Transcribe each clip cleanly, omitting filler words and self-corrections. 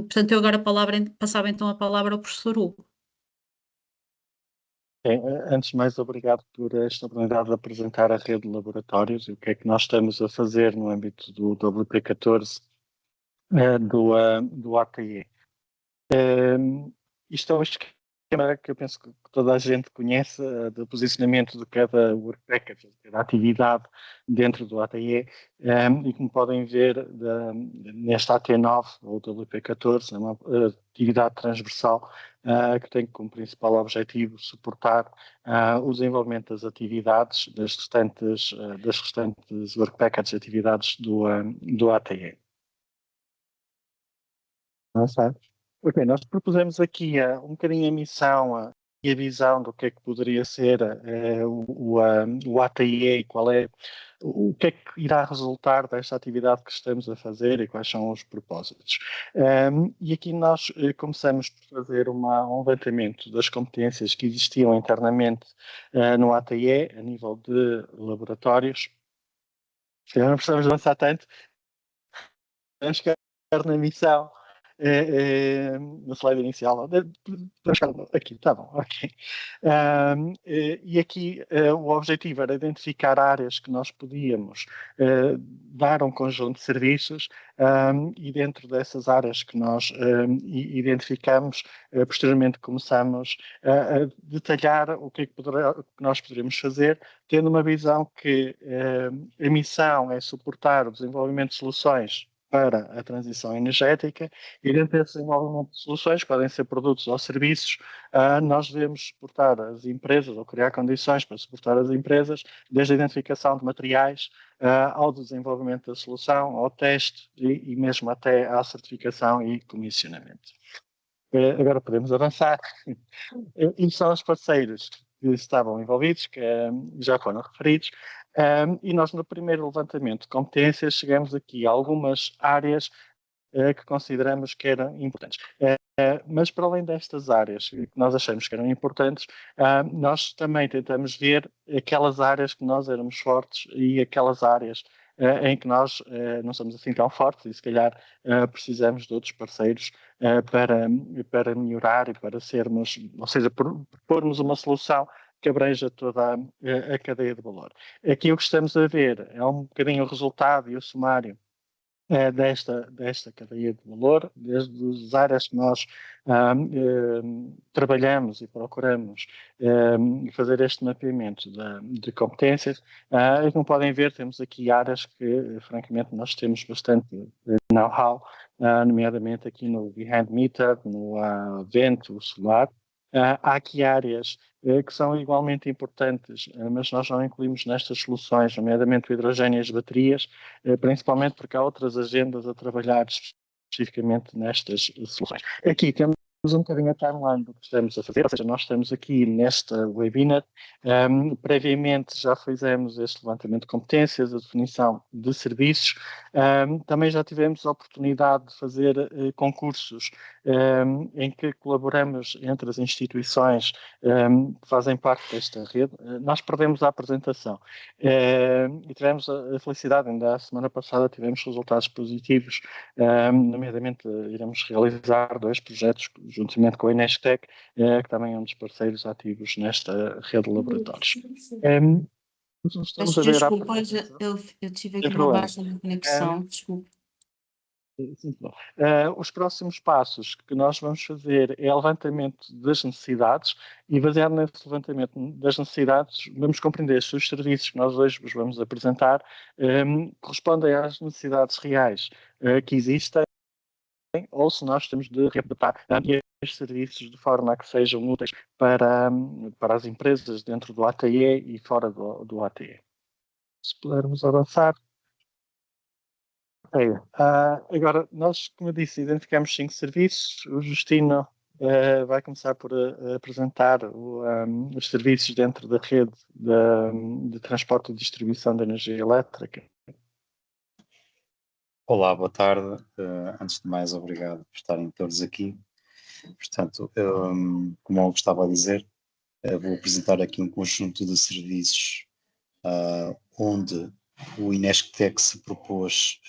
Portanto, eu agora passava então a palavra ao professor Hugo. Antes de mais, obrigado por esta oportunidade de apresentar a rede de laboratórios e o que é que nós estamos a fazer no âmbito do WP14 do ATE. Isto é um esquema que eu penso que toda a gente conhece, do posicionamento de cada work package, de cada atividade dentro do ATE, e como podem ver nesta AT9 ou WP14, é uma atividade transversal que tem como principal objetivo suportar o desenvolvimento das atividades das restantes work packages, atividades do ATE. Não sei. Ok, nós propusemos aqui um bocadinho a missão e a visão do que é que poderia ser o ATIE e qual é o que é que irá resultar desta atividade que estamos a fazer e quais são os propósitos. E aqui nós começamos por fazer um levantamento das competências que existiam internamente no ATIE, a nível de laboratórios. Não precisamos avançar tanto. Vamos ficar na missão. No slide inicial. Aqui, está bom, ok. E aqui o objetivo era identificar áreas que nós podíamos dar um conjunto de serviços e dentro dessas áreas que nós identificamos, posteriormente começamos a detalhar o que é que nós poderíamos fazer, tendo uma visão que a missão é suportar o desenvolvimento de soluções para a transição energética e dentro desse desenvolvimento de soluções, podem ser produtos ou serviços, nós devemos suportar as empresas ou criar condições para suportar as empresas, desde a identificação de materiais ao desenvolvimento da solução, ao teste e mesmo até à certificação e comissionamento. Agora podemos avançar. E são os parceiros que estavam envolvidos, que já foram referidos, e nós no primeiro levantamento de competências chegamos aqui a algumas áreas que consideramos que eram importantes. Mas para além destas áreas que nós achamos que eram importantes, nós também tentamos ver aquelas áreas que nós éramos fortes e aquelas áreas em que nós não somos assim tão fortes e se calhar precisamos de outros parceiros para melhorar e para sermos, ou seja, propormos uma solução que abreja toda a cadeia de valor. Aqui o que estamos a ver é um bocadinho o resultado e o sumário desta cadeia de valor, desde as áreas que nós trabalhamos e procuramos fazer este mapeamento de competências. E como podem ver, temos aqui áreas que, francamente, nós temos bastante know-how, nomeadamente aqui no Behind Meter, no vento solar. Há aqui áreas que são igualmente importantes, mas nós não incluímos nestas soluções, nomeadamente o hidrogênio e as baterias, principalmente porque há outras agendas a trabalhar especificamente nestas soluções. Aqui temos um bocadinho a timeline do que estamos a fazer, ou seja, nós estamos aqui nesta webinar, previamente já fizemos este levantamento de competências, a definição de serviços, também já tivemos a oportunidade de fazer concursos em que colaboramos entre as instituições que fazem parte desta rede. Nós perdemos a apresentação e tivemos a felicidade, ainda a semana passada tivemos resultados positivos, nomeadamente iremos realizar 2 projetos juntamente com a Inestec, que também é um dos parceiros ativos nesta rede de laboratórios. Peço desculpa, eu tive aqui uma baixa de conexão, desculpe. Os próximos passos que nós vamos fazer é o levantamento das necessidades e, baseado nesse levantamento das necessidades, vamos compreender se os serviços que nós hoje vos vamos apresentar correspondem às necessidades reais que existem ou se nós temos de readaptar estes serviços de forma a que sejam úteis para as empresas dentro do ATE e fora do ATE. Se pudermos avançar. Agora, nós, como eu disse, identificamos 5 serviços. O Justino vai começar por apresentar os serviços dentro da rede de transporte e distribuição de energia elétrica. Olá, boa tarde. Antes de mais, obrigado por estarem todos aqui. Portanto, como eu estava a dizer, vou apresentar aqui um conjunto de serviços onde o Inestec se propôs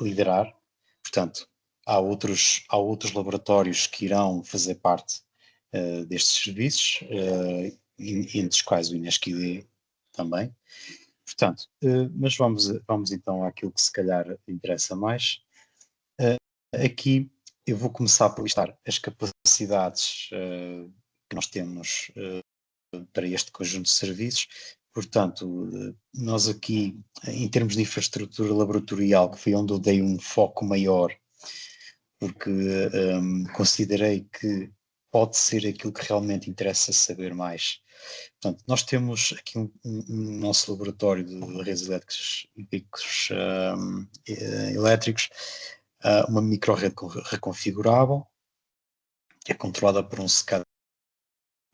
liderar. Portanto, há outros laboratórios que irão fazer parte destes serviços, entre os quais o INESC-ID também. Portanto, mas vamos então àquilo que se calhar interessa mais. Aqui eu vou começar por listar as capacidades que nós temos para este conjunto de serviços. Portanto, nós aqui, em termos de infraestrutura laboratorial, que foi onde eu dei um foco maior, porque considerei que pode ser aquilo que realmente interessa saber mais. Portanto, nós temos aqui um nosso laboratório de redes elétricas e picos elétricos, uma micro-rede reconfigurável, que é controlada por um SCADA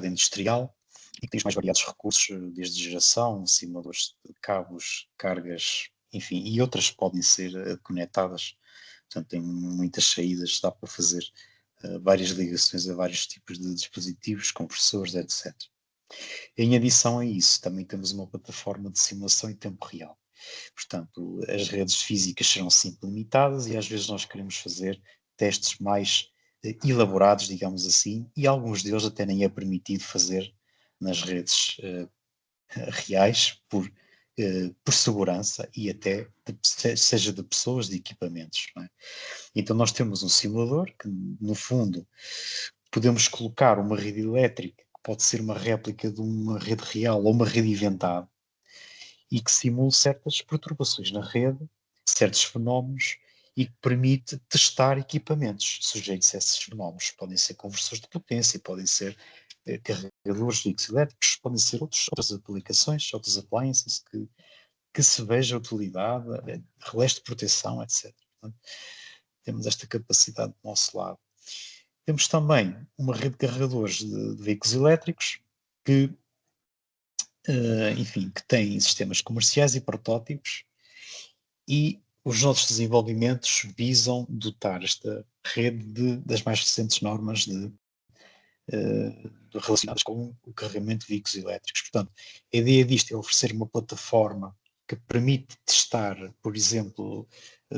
industrial e que tem os mais variados recursos, desde geração, simuladores de cabos, cargas, enfim, e outras podem ser conectadas. Portanto, tem muitas saídas, dá para fazer várias ligações a vários tipos de dispositivos, compressores, etc. Em adição a isso, também temos uma plataforma de simulação em tempo real. Portanto, as redes físicas serão sempre limitadas e às vezes nós queremos fazer testes mais elaborados, digamos assim, e alguns deles até nem é permitido fazer nas redes reais por segurança e até seja de pessoas, de equipamentos. Não é? Então nós temos um simulador que, no fundo, podemos colocar uma rede elétrica que pode ser uma réplica de uma rede real ou uma rede inventada e que simule certas perturbações na rede, certos fenómenos e que permite testar equipamentos sujeitos a esses fenómenos. Podem ser conversores de potência, podem ser carregadores de veículos elétricos, podem ser outras aplicações, outras appliances que se veja a utilidade, relés de proteção, etc. Portanto, temos esta capacidade do nosso lado. Temos também uma rede de carregadores de veículos elétricos que, enfim, que tem sistemas comerciais e protótipos e os nossos desenvolvimentos visam dotar esta rede das mais recentes normas relacionadas com o carregamento de veículos elétricos. Portanto, a ideia disto é oferecer uma plataforma que permite testar, por exemplo,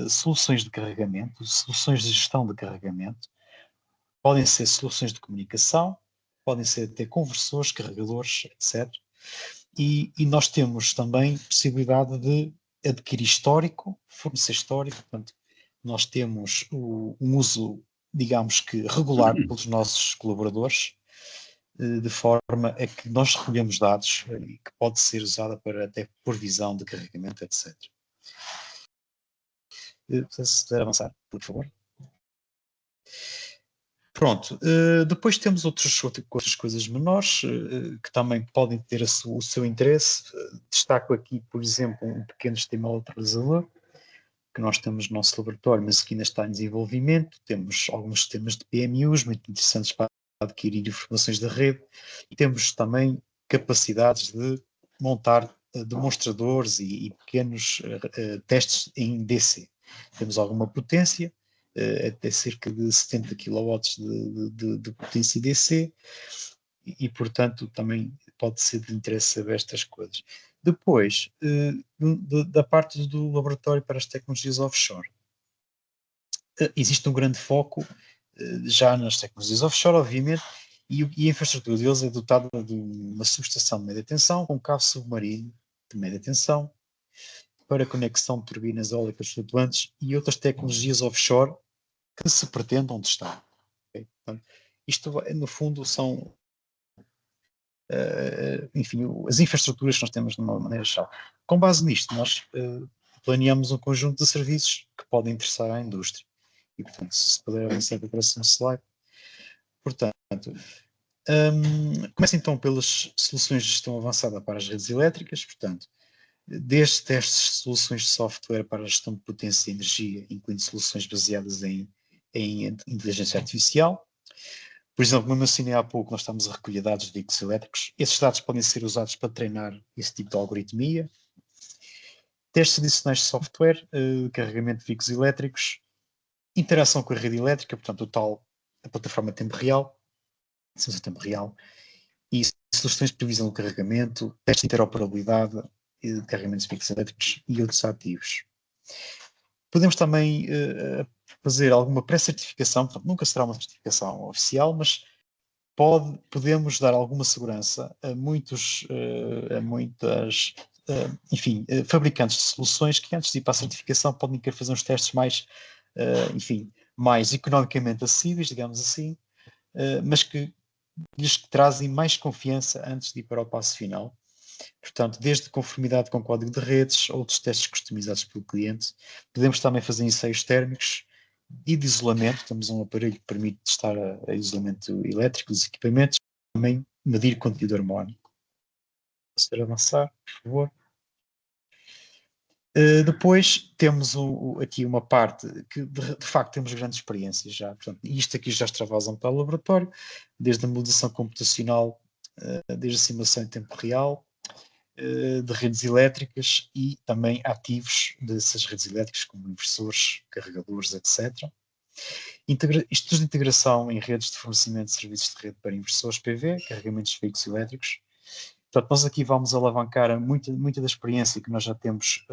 soluções de carregamento, soluções de gestão de carregamento, podem ser soluções de comunicação, podem ser até conversores, carregadores, etc. E nós temos também possibilidade de adquirir histórico, fornecer histórico, portanto, nós temos um uso, digamos que regular pelos nossos colaboradores, de forma a que nós recolhemos dados e que pode ser usada para até por visão de carregamento, etc. Se puder avançar, por favor. Pronto, depois temos outras coisas menores que também podem ter o seu interesse. Destaco aqui, por exemplo, um pequeno sistema elettrolisador que nós temos no nosso laboratório, mas que ainda está em desenvolvimento. Temos alguns sistemas de PMUs muito interessantes para adquirir informações da rede e temos também capacidades de montar demonstradores e pequenos testes em DC. Temos alguma potência, até cerca de 70 kW de potência DC e, portanto, também pode ser de interesse saber estas coisas. Depois, da parte do laboratório para as tecnologias offshore, existe um grande foco já nas tecnologias offshore, obviamente, e a infraestrutura deles é dotada de uma subestação de média tensão, com um cabo submarino de média tensão, para conexão de turbinas eólicas flutuantes e outras tecnologias offshore que se pretendam testar. Okay? Portanto, isto, no fundo, são enfim, as infraestruturas que nós temos de uma maneira geral. Com base nisto, nós planeamos um conjunto de serviços que podem interessar à indústria. E, portanto, se puder avançar para o próximo slide. Portanto, começa então pelas soluções de gestão avançada para as redes elétricas, portanto, desde testes de soluções de software para a gestão de potência e energia, incluindo soluções baseadas em inteligência artificial. Por exemplo, como eu mencionei há pouco, nós estamos a recolher dados de veículos elétricos. Esses dados podem ser usados para treinar esse tipo de algoritmia. Testes adicionais de software, carregamento de veículos elétricos, interação com a rede elétrica, portanto, a plataforma tempo real, sensor tempo real, e soluções de previsão de carregamento, testes de interoperabilidade de carregamentos de veículos elétricos e outros ativos. Podemos também fazer alguma pré-certificação, portanto, nunca será uma certificação oficial, mas podemos dar alguma segurança a muitas, enfim, fabricantes de soluções que antes de ir para a certificação podem querer fazer uns testes mais, enfim, mais economicamente acessíveis, digamos assim, mas que lhes trazem mais confiança antes de ir para o passo final. Portanto, desde conformidade com código de redes, outros testes customizados pelo cliente, podemos também fazer ensaios térmicos e de isolamento. Temos um aparelho que permite testar a isolamento elétrico dos equipamentos, também medir conteúdo harmónico. Posso avançar, por favor? Depois temos aqui uma parte que de facto temos grandes experiências já. Portanto, isto aqui já extravasa para o laboratório, desde a modelação computacional, desde a simulação em tempo real, de redes elétricas e também ativos dessas redes elétricas, como inversores, carregadores, etc. Estudos de integração em redes de fornecimento de serviços de rede para inversores PV, carregamentos de veículos elétricos. Portanto, nós aqui vamos alavancar muita da experiência que nós já temos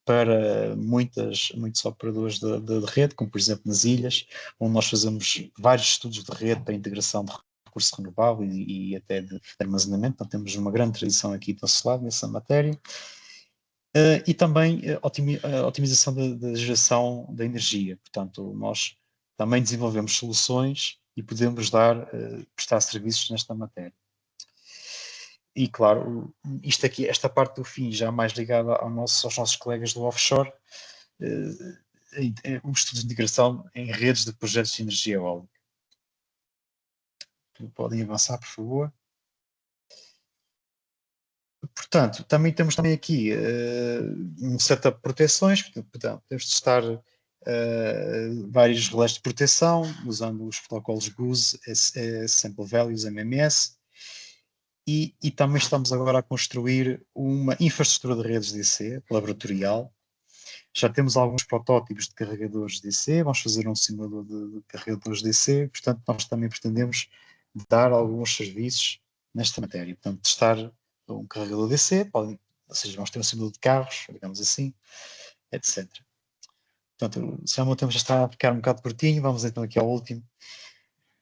para muitos operadores de rede, como por exemplo nas ilhas, onde nós fazemos vários estudos de rede para integração de recurso renovável e até de armazenamento. Então temos uma grande tradição aqui do nosso lado nessa matéria. E também a otimização da geração da energia. Portanto, nós também desenvolvemos soluções e podemos prestar serviços nesta matéria. E claro, isto aqui, esta parte do fim, já mais ligada aos nossos colegas do offshore, os estudos de integração em redes de projetos de energia eólica. Podem avançar, por favor. Portanto, também temos aqui um setup de proteções. Portanto, temos de testar vários relés de proteção, usando os protocolos GUS, Sample Values, MMS, e também estamos agora a construir uma infraestrutura de redes DC, laboratorial. Já temos alguns protótipos de carregadores DC, vamos fazer um simulador de carregadores DC, portanto, nós também pretendemos dar alguns serviços nesta matéria. Portanto, testar um carregador DC, ou seja, vamos ter um simulador de carros, digamos assim, etc. Portanto, se o meu tempo já está a ficar um bocado curtinho, vamos então aqui ao último.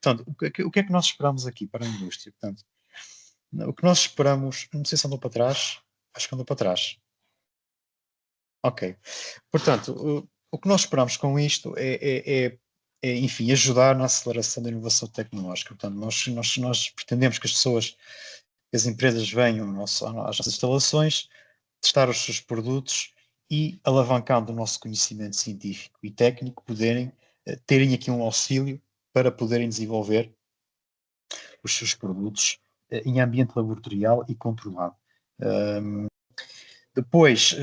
Portanto, o que é que nós esperamos aqui para a indústria? Portanto, o que nós esperamos, não sei se andou para trás, acho que andou para trás. Ok. Portanto, o que nós esperamos com isto enfim, ajudar na aceleração da inovação tecnológica. Portanto, nós pretendemos que as pessoas, que as empresas venham às nossas instalações, testar os seus produtos e, alavancando o nosso conhecimento científico e técnico, terem aqui um auxílio para poderem desenvolver os seus produtos em ambiente laboratorial e controlado. Depois,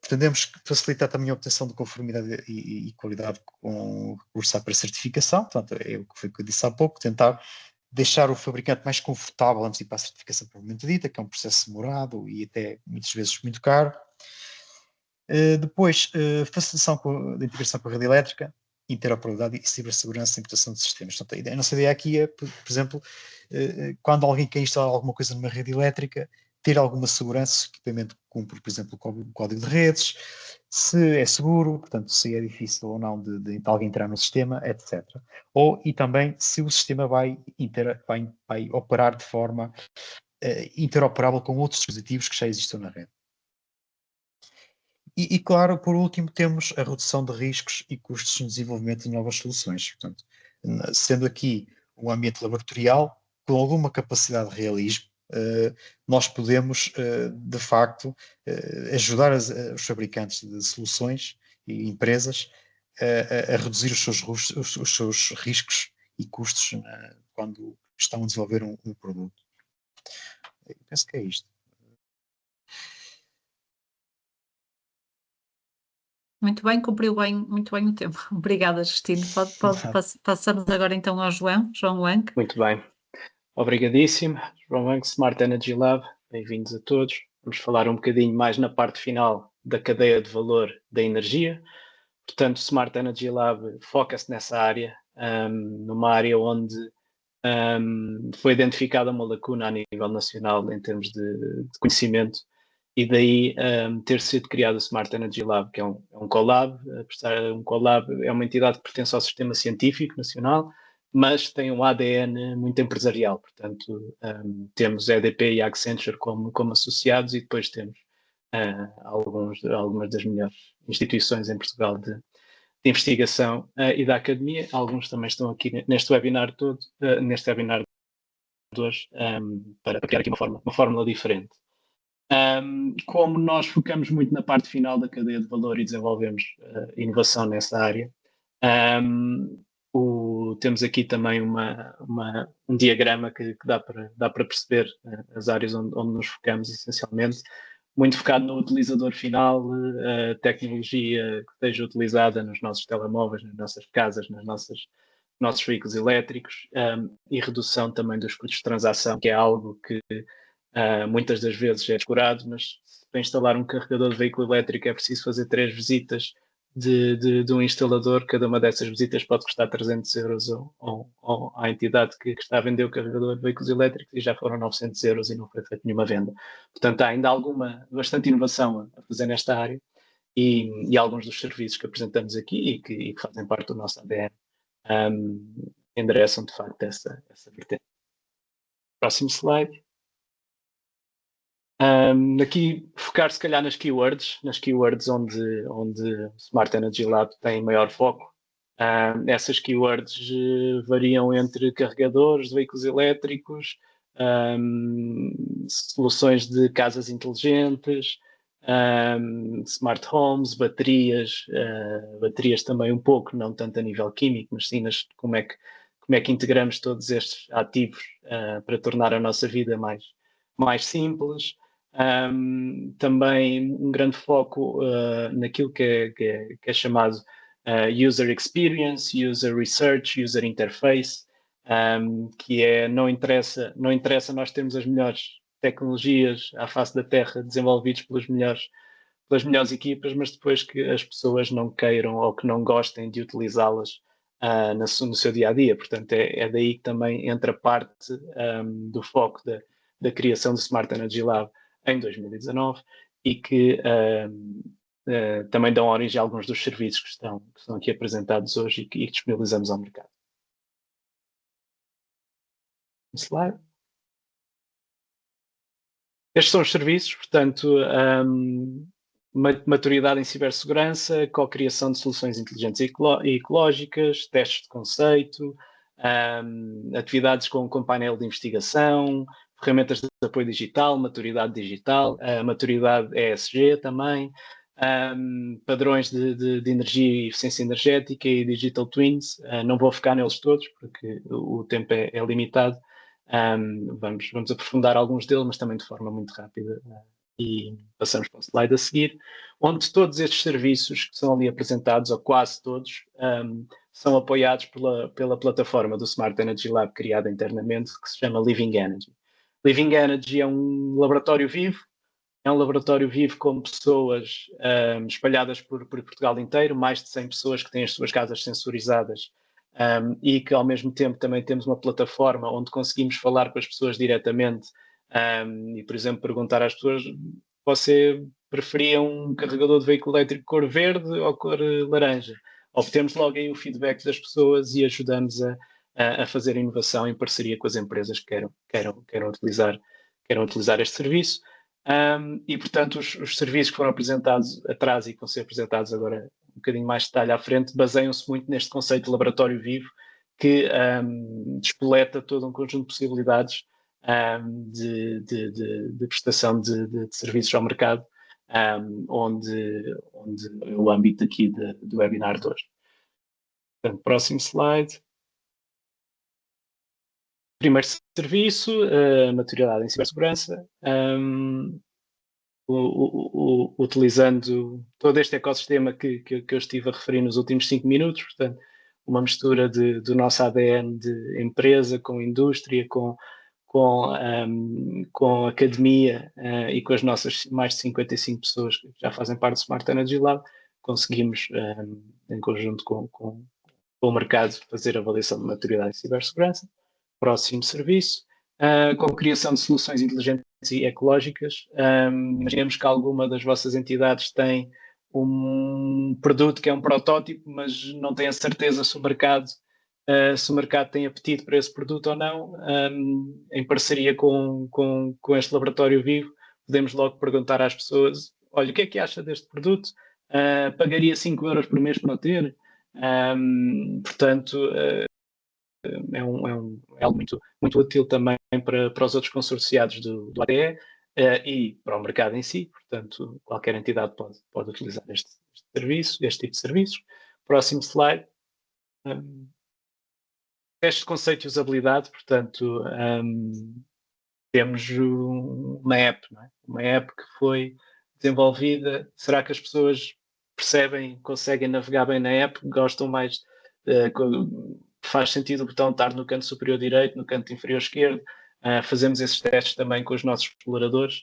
pretendemos facilitar também a obtenção de conformidade e qualidade com recurso à pré-certificação. Portanto, é o que eu disse há pouco, tentar deixar o fabricante mais confortável antes de ir para a certificação propriamente dita, que é um processo demorado e até muitas vezes muito caro. Depois, facilitação da integração com a rede elétrica, interoperabilidade e cibersegurança e implementação de sistemas. Portanto, a nossa ideia aqui é, por exemplo, quando alguém quer instalar alguma coisa numa rede elétrica, ter alguma segurança, se o equipamento cumpre, por exemplo, o código de redes, se é seguro, portanto, se é difícil ou não de alguém entrar no sistema, etc. E também se o sistema vai operar de forma interoperável com outros dispositivos que já existam na rede. E, claro, por último, temos a redução de riscos e custos no desenvolvimento de novas soluções. Portanto, sendo aqui um ambiente laboratorial, com alguma capacidade de realismo, nós podemos, de facto, ajudar os fabricantes de soluções e empresas a reduzir os seus riscos e custos quando estão a desenvolver um produto. Eu penso que é isto. Muito bem, cumpriu muito bem o tempo. Obrigada, Justino. Passamos agora então ao João Wang. Muito bem. Obrigadíssimo. João Wang, Smart Energy Lab. Bem-vindos a todos. Vamos falar um bocadinho mais na parte final da cadeia de valor da energia. Portanto, Smart Energy Lab foca-se nessa área, numa área onde foi identificada uma lacuna a nível nacional em termos de conhecimento e daí ter sido criado o Smart Energy Lab, que é um collab. Um collab é uma entidade que pertence ao sistema científico nacional, mas tem um ADN muito empresarial. Portanto, temos EDP e Accenture como associados, e depois temos algumas das melhores instituições em Portugal de investigação e da academia. Alguns também estão aqui neste webinar todo, neste webinar de hoje, para criar aqui uma fórmula diferente. Como nós focamos muito na parte final da cadeia de valor e desenvolvemos inovação nessa área, temos aqui também um diagrama que dá para perceber as áreas onde nos focamos essencialmente, muito focado no utilizador final, a tecnologia que esteja utilizada nos nossos telemóveis, nas nossas casas, nossos veículos elétricos, e redução também dos custos de transação, que é algo que muitas das vezes é descurado, mas para instalar um carregador de veículo elétrico é preciso fazer 3 visitas de um instalador. Cada uma dessas visitas pode custar 300 euros à entidade que está a vender o carregador de veículos elétricos, e já foram 900 euros e não foi feita nenhuma venda. Portanto, há ainda bastante inovação a fazer nesta área, e alguns dos serviços que apresentamos aqui e que fazem parte do nosso ADN endereçam de facto essa vertente. Próximo slide. Aqui focar se calhar nas keywords onde o Smart Energy Lab tem maior foco. Essas keywords variam entre carregadores de veículos elétricos, soluções de casas inteligentes, smart homes, baterias também um pouco, não tanto a nível químico, mas sim como é que integramos todos estes ativos para tornar a nossa vida mais simples. Também um grande foco naquilo que é chamado User Experience, User Research, User Interface, que não interessa nós termos as melhores tecnologias à face da Terra desenvolvidas pelas melhores equipas, mas depois que as pessoas não queiram ou que não gostem de utilizá-las no seu dia-a-dia. Portanto, é daí que também entra parte do foco da criação do Smart Energy Lab em 2019, e que também dão origem a alguns dos serviços que estão aqui apresentados hoje e que disponibilizamos ao mercado. Slide. Estes são os serviços, portanto, maturidade em cibersegurança, co-criação de soluções inteligentes e ecológicas, testes de conceito, atividades com painel de investigação, ferramentas de apoio digital, maturidade digital, maturidade ESG também, padrões de energia e eficiência energética e digital twins. Não vou focar neles todos porque o tempo é limitado. Vamos aprofundar alguns deles, mas também de forma muito rápida. E passamos para o slide a seguir, onde todos estes serviços que são ali apresentados, ou quase todos, são apoiados pela plataforma do Smart Energy Lab criada internamente, que se chama Living Energy. Living Energy é um laboratório vivo, com pessoas espalhadas por Portugal inteiro, mais de 100 pessoas que têm as suas casas sensorizadas, e que ao mesmo tempo também temos uma plataforma onde conseguimos falar com as pessoas diretamente, e, por exemplo, perguntar às pessoas: você preferia um carregador de veículo elétrico cor verde ou cor laranja? Obtemos logo aí o feedback das pessoas e ajudamos a fazer inovação em parceria com as empresas que queiram utilizar este serviço. E, portanto, os serviços que foram apresentados atrás e que vão ser apresentados agora um bocadinho mais de detalhe à frente baseiam-se muito neste conceito de laboratório vivo, que despoleta todo um conjunto de possibilidades de prestação de serviços ao mercado, onde é o âmbito aqui do webinar de hoje. Portanto, próximo slide. Primeiro serviço, maturidade em cibersegurança, utilizando todo este ecossistema que eu estive a referir nos últimos 5 minutos, portanto, uma mistura do nosso ADN de empresa, com indústria, com academia e com as nossas mais de 55 pessoas que já fazem parte do Smart Energy Lab. Conseguimos, em conjunto com o mercado, fazer a avaliação de maturidade em cibersegurança. Próximo serviço, com a criação de soluções inteligentes e ecológicas. Imaginemos que alguma das vossas entidades tem um produto que é um protótipo, mas não tem a certeza se o mercado tem apetite para esse produto ou não. Em parceria com este laboratório vivo, podemos logo perguntar às pessoas: olha, o que é que acha deste produto? Pagaria 5 euros por mês para o ter? Portanto, é algo muito útil também para os outros consorciados do ADE e para o mercado em si. Portanto, qualquer entidade pode utilizar este tipo de serviços. Próximo slide. Teste de conceito e usabilidade. Portanto, temos uma app, não é? Uma app que foi desenvolvida. Será que as pessoas percebem, conseguem navegar bem na app, gostam mais, faz sentido o botão estar no canto superior direito, no canto inferior esquerdo? Fazemos esses testes também com os nossos exploradores,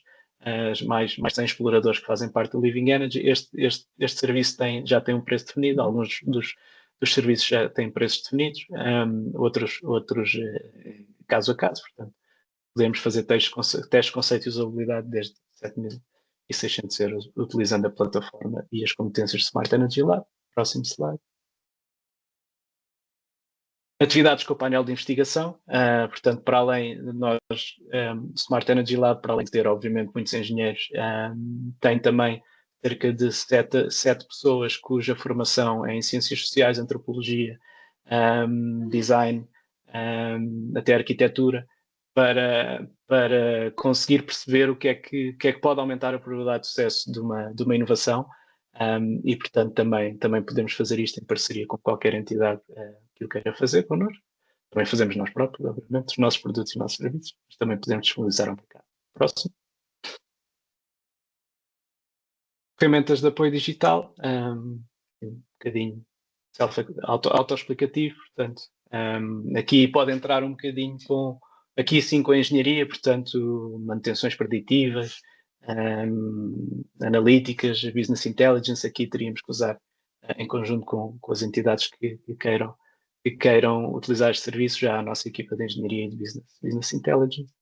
mais 100 exploradores que fazem parte do Living Energy. Este serviço já tem um preço definido, alguns dos serviços já têm preços definidos, outros caso a caso. Portanto, podemos fazer testes de conceito e usabilidade desde 7.600 euros, utilizando a plataforma e as competências de Smart Energy Lab. Próximo slide. Atividades com o painel de investigação. Portanto, para além de nós, Smart Energy Lab, para além de ter, obviamente, muitos engenheiros, tem também cerca de 7 pessoas cuja formação é em ciências sociais, antropologia, design, até arquitetura, para conseguir perceber o que é que pode aumentar a probabilidade de sucesso de uma inovação. E, portanto, também podemos fazer isto em parceria com qualquer entidade que o queira fazer connosco. Também fazemos nós próprios, obviamente, os nossos produtos e os nossos serviços, mas também podemos disponibilizar ao mercado. Próximo. Ferramentas de apoio digital, um bocadinho autoexplicativo, portanto, aqui pode entrar um bocadinho aqui sim com a engenharia, portanto, manutenções preditivas, analíticas, business intelligence. Aqui teríamos que usar em conjunto com as entidades que queiram utilizar este serviço, já a nossa equipa de engenharia e de business intelligence.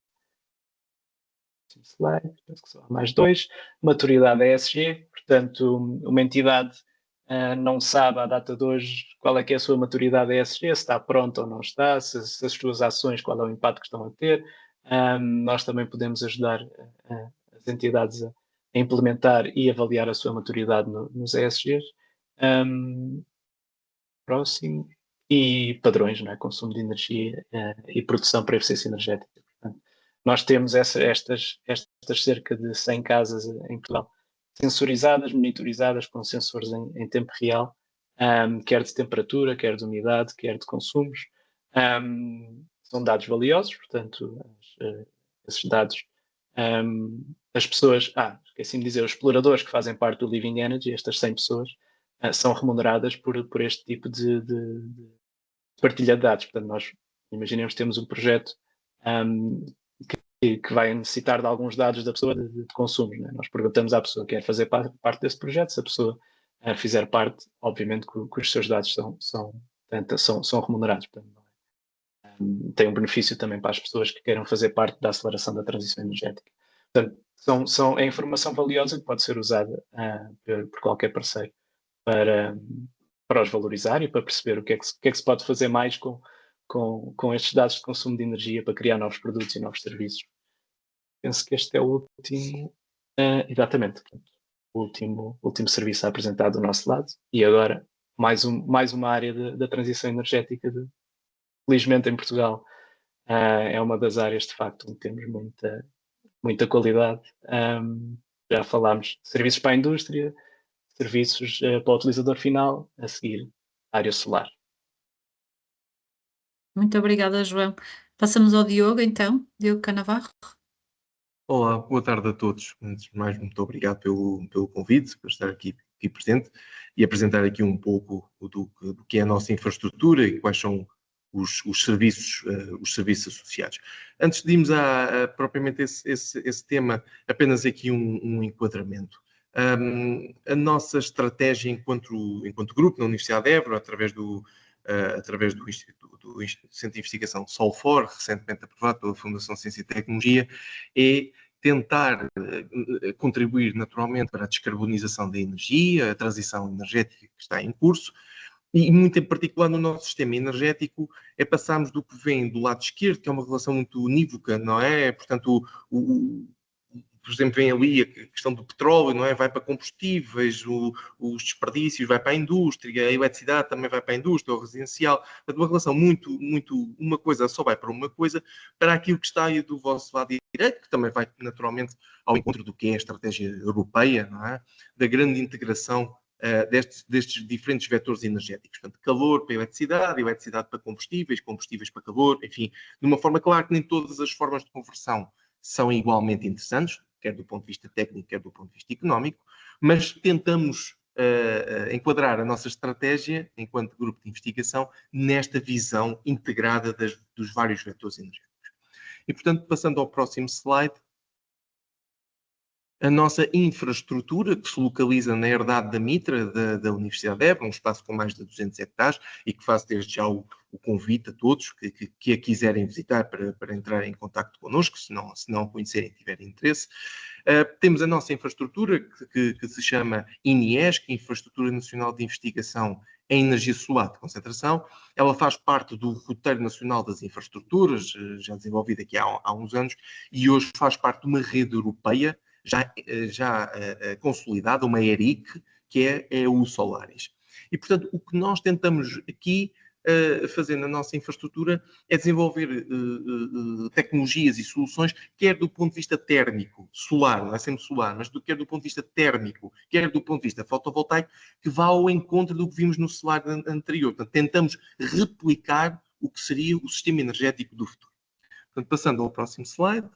Slide, penso que só há mais 2. Maturidade ESG, portanto, uma entidade não sabe à data de hoje qual é que é a sua maturidade ESG, se está pronta ou não está, se as suas ações, qual é o impacto que estão a ter. Nós também podemos ajudar as entidades a implementar e avaliar a sua maturidade nos ESGs. Próximo. E padrões, não é? Consumo de energia e produção para eficiência energética. Portanto, nós temos estas cerca de 100 casas em Portugal sensorizadas, monitorizadas com sensores em tempo real, quer de temperatura, quer de umidade, quer de consumos. São dados valiosos, portanto, esses dados, as pessoas, esqueci-me de dizer, os exploradores que fazem parte do Living Energy, estas 100 pessoas, são remuneradas por este tipo de partilha de dados. Portanto, nós imaginemos que temos um projeto que vai necessitar de alguns dados da pessoa de consumos. Né? Nós perguntamos à pessoa que quer fazer parte desse projeto. Se a pessoa fizer parte, obviamente que os seus dados são remunerados. Portanto, tem um benefício também para as pessoas que queiram fazer parte da aceleração da transição energética. Portanto, é informação valiosa que pode ser usada por qualquer parceiro para os valorizar e para perceber o que é que se pode fazer mais com estes dados de consumo de energia para criar novos produtos e novos serviços. Penso que este é o último, exatamente, o último serviço apresentado do nosso lado. E agora, mais uma área da transição energética, felizmente em Portugal, é uma das áreas, de facto, onde temos muita qualidade. Já falámos de serviços para a indústria, serviços para o utilizador final, a seguir, área solar. Muito obrigada, João. Passamos ao Diogo, então. Diogo Canavarro. Olá, boa tarde a todos. Antes de mais, muito obrigado pelo convite, por estar aqui presente e apresentar aqui um pouco do que é a nossa infraestrutura e quais são os serviços associados. Antes de irmos a propriamente esse tema, apenas aqui um enquadramento. A nossa estratégia enquanto grupo na Universidade de Évora, através do através do Centro de Investigação Solfor, recentemente aprovado pela Fundação Ciência e Tecnologia, é tentar contribuir naturalmente para a descarbonização da energia, a transição energética que está em curso, e muito em particular no nosso sistema energético, passarmos do que vem do lado esquerdo, que é uma relação muito unívoca, não é? Portanto, por exemplo, vem ali a questão do petróleo, não é? Vai para combustíveis, os desperdícios vai para a indústria, a eletricidade também vai para a indústria, o residencial. Portanto, uma relação muito, uma coisa só vai para uma coisa, para aquilo que está aí do vosso lado direito, que também vai naturalmente ao encontro do que é a estratégia europeia, não é? Da grande integração destes diferentes vetores energéticos. Portanto, calor para eletricidade para combustíveis, combustíveis para calor, enfim, de uma forma clara que nem todas as formas de conversão são igualmente interessantes, quer do ponto de vista técnico, quer do ponto de vista económico, mas tentamos enquadrar a nossa estratégia, enquanto grupo de investigação, nesta visão integrada dos vários vetores energéticos. E, portanto, passando ao próximo slide, a nossa infraestrutura, que se localiza na herdade da Mitra, da Universidade de Évora, um espaço com mais de 200 hectares, e que faço desde já o convite a todos que a quiserem visitar para entrar em contacto connosco, se não conhecerem e tiverem interesse. Temos a nossa infraestrutura, que se chama INIESC, Infraestrutura Nacional de Investigação em Energia Solar de Concentração. Ela faz parte do Roteiro Nacional das Infraestruturas, já desenvolvido aqui há uns anos, e hoje faz parte de uma rede europeia, já consolidada, uma ERIC, que é o Solaris. E, portanto, o que nós tentamos aqui fazer na nossa infraestrutura é desenvolver tecnologias e soluções, quer do ponto de vista térmico, solar, não é sempre solar, mas quer do ponto de vista térmico, quer do ponto de vista fotovoltaico, que vá ao encontro do que vimos no solar anterior. Portanto, tentamos replicar o que seria o sistema energético do futuro. Portanto, passando ao próximo slide.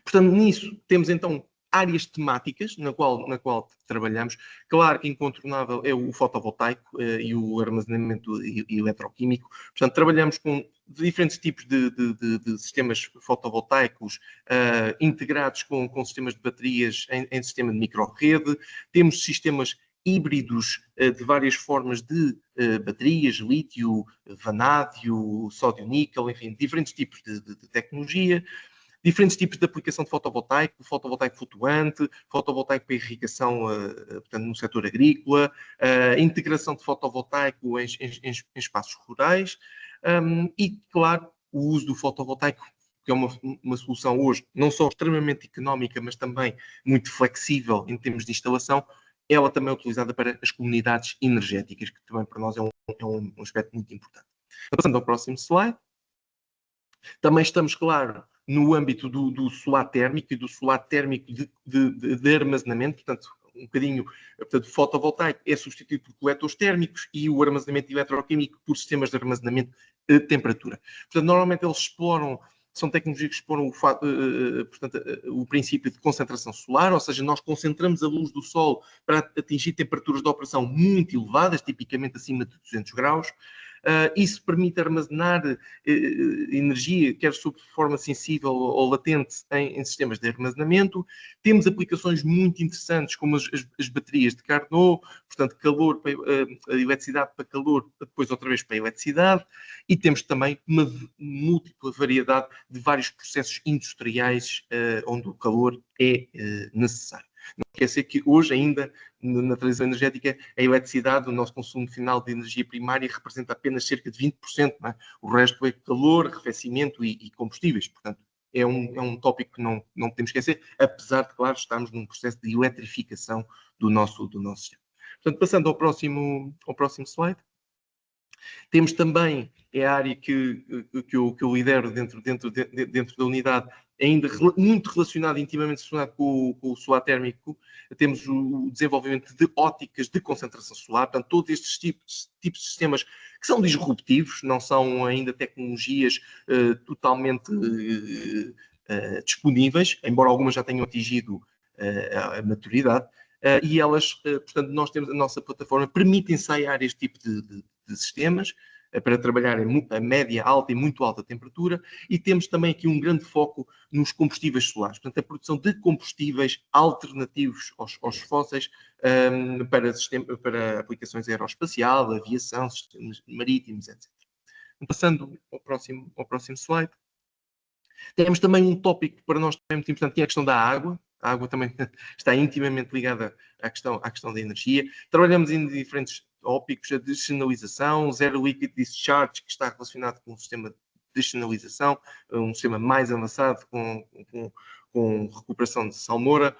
Portanto, nisso temos então áreas temáticas na qual trabalhamos. Claro que incontornável é o fotovoltaico e o armazenamento eletroquímico. Portanto, trabalhamos com diferentes tipos de sistemas fotovoltaicos integrados com sistemas de baterias em sistema de microrrede. Temos sistemas híbridos de várias formas de baterias, lítio, vanádio, sódio-níquel, enfim, diferentes tipos de tecnologia. Diferentes tipos de aplicação de fotovoltaico flutuante, fotovoltaico para irrigação, portanto, no setor agrícola, integração de fotovoltaico em espaços rurais e, claro, o uso do fotovoltaico, que é uma solução hoje não só extremamente económica, mas também muito flexível em termos de instalação. Ela também é utilizada para as comunidades energéticas, que também para nós é um aspecto muito importante. Passando ao próximo slide. Também estamos, claro, no âmbito do solar térmico e do solar térmico de armazenamento, portanto, um bocadinho, portanto, o fotovoltaico é substituído por coletores térmicos e o armazenamento eletroquímico por sistemas de armazenamento de temperatura. Portanto, normalmente eles são tecnologias que exploram o princípio de concentração solar, ou seja, nós concentramos a luz do Sol para atingir temperaturas de operação muito elevadas, tipicamente acima de 200 graus. Isso permite armazenar energia, quer sob forma sensível ou latente, em sistemas de armazenamento. Temos aplicações muito interessantes, como as baterias de Carnot, portanto, calor para, eletricidade para calor, depois outra vez para eletricidade. E temos também uma múltipla variedade de vários processos industriais onde o calor é necessário. Não esquecer que hoje ainda, na transição energética, a eletricidade, o nosso consumo final de energia primária, representa apenas cerca de 20%. Não é? O resto é calor, arrefecimento e combustíveis. Portanto, é um tópico que não podemos esquecer, apesar de, claro, estarmos num processo de eletrificação do nosso sistema. Portanto, passando ao próximo slide. Temos também, é a área que eu lidero dentro da unidade, ainda muito relacionado, intimamente relacionado com o solar térmico. Temos o desenvolvimento de óticas de concentração solar, portanto, todos estes tipos de sistemas que são disruptivos, não são ainda tecnologias totalmente disponíveis, embora algumas já tenham atingido a maturidade, e elas, portanto, nós temos a nossa plataforma, permite ensaiar este tipo de sistemas, para trabalhar a média, alta e muito alta temperatura, e temos também aqui um grande foco nos combustíveis solares, portanto a produção de combustíveis alternativos aos fósseis para aplicações aeroespacial, aviação, sistemas marítimos, etc. Passando ao próximo slide. Temos também um tópico para nós também muito importante, que é a questão da água. A água também está intimamente ligada à questão da energia. Trabalhamos em diferentes tópicos, a descenalização, zero liquid discharge, que está relacionado com o sistema de descenalização, um sistema mais avançado com recuperação de salmoura,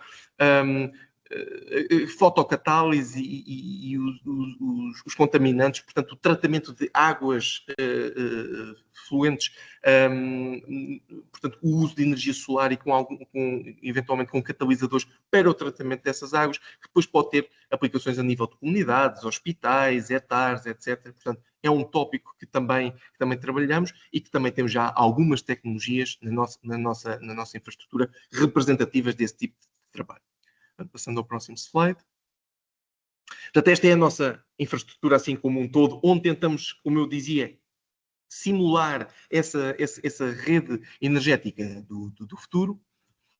fotocatálise e os contaminantes, portanto, o tratamento de águas fluentes, portanto, o uso de energia solar e eventualmente com catalisadores para o tratamento dessas águas, que depois pode ter aplicações a nível de comunidades, hospitais, hectares, etc. Portanto, é um tópico que também trabalhamos e que também temos já algumas tecnologias na nossa infraestrutura representativas desse tipo de trabalho. Passando ao próximo slide. Portanto, esta é a nossa infraestrutura assim como um todo, onde tentamos, como eu dizia, simular essa rede energética do futuro.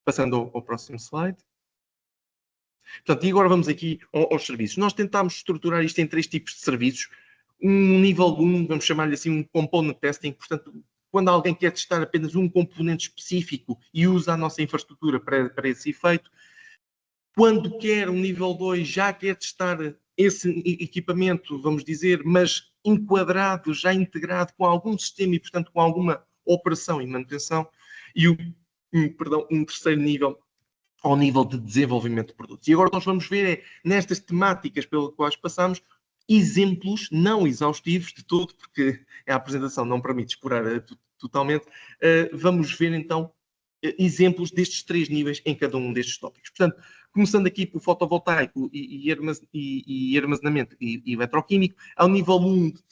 Passando ao próximo slide. Portanto, e agora vamos aqui aos serviços. Nós tentámos estruturar isto em 3 tipos de serviços. Um nível 1, vamos chamar-lhe assim, um component testing. Portanto, quando alguém quer testar apenas um componente específico e usa a nossa infraestrutura para esse efeito. Quando quer um nível 2, já quer testar esse equipamento, vamos dizer, mas enquadrado, já integrado com algum sistema e, portanto, com alguma operação e manutenção. E um terceiro nível, ao nível de desenvolvimento de produtos. E agora nós vamos ver, nestas temáticas pelas quais passamos, exemplos não exaustivos de todo, porque a apresentação não permite explorar totalmente. Vamos ver, então, exemplos destes 3 níveis em cada um destes tópicos. Portanto, começando aqui pelo fotovoltaico e armazenamento e eletroquímico, ao nível 1 de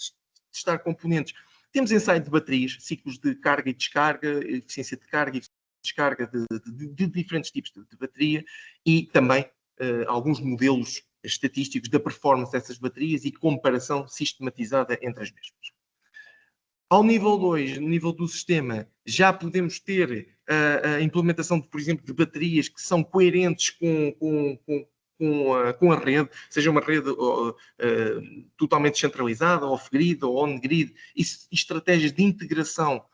testar componentes, temos ensaio de baterias, ciclos de carga e descarga, eficiência de carga e descarga de diferentes tipos de bateria e também alguns modelos estatísticos da performance dessas baterias e comparação sistematizada entre as mesmas. Ao nível 2, no nível do sistema, já podemos ter a implementação, por exemplo, de baterias que são coerentes com a rede, seja uma rede totalmente centralizada, off-grid ou on-grid, e estratégias de integração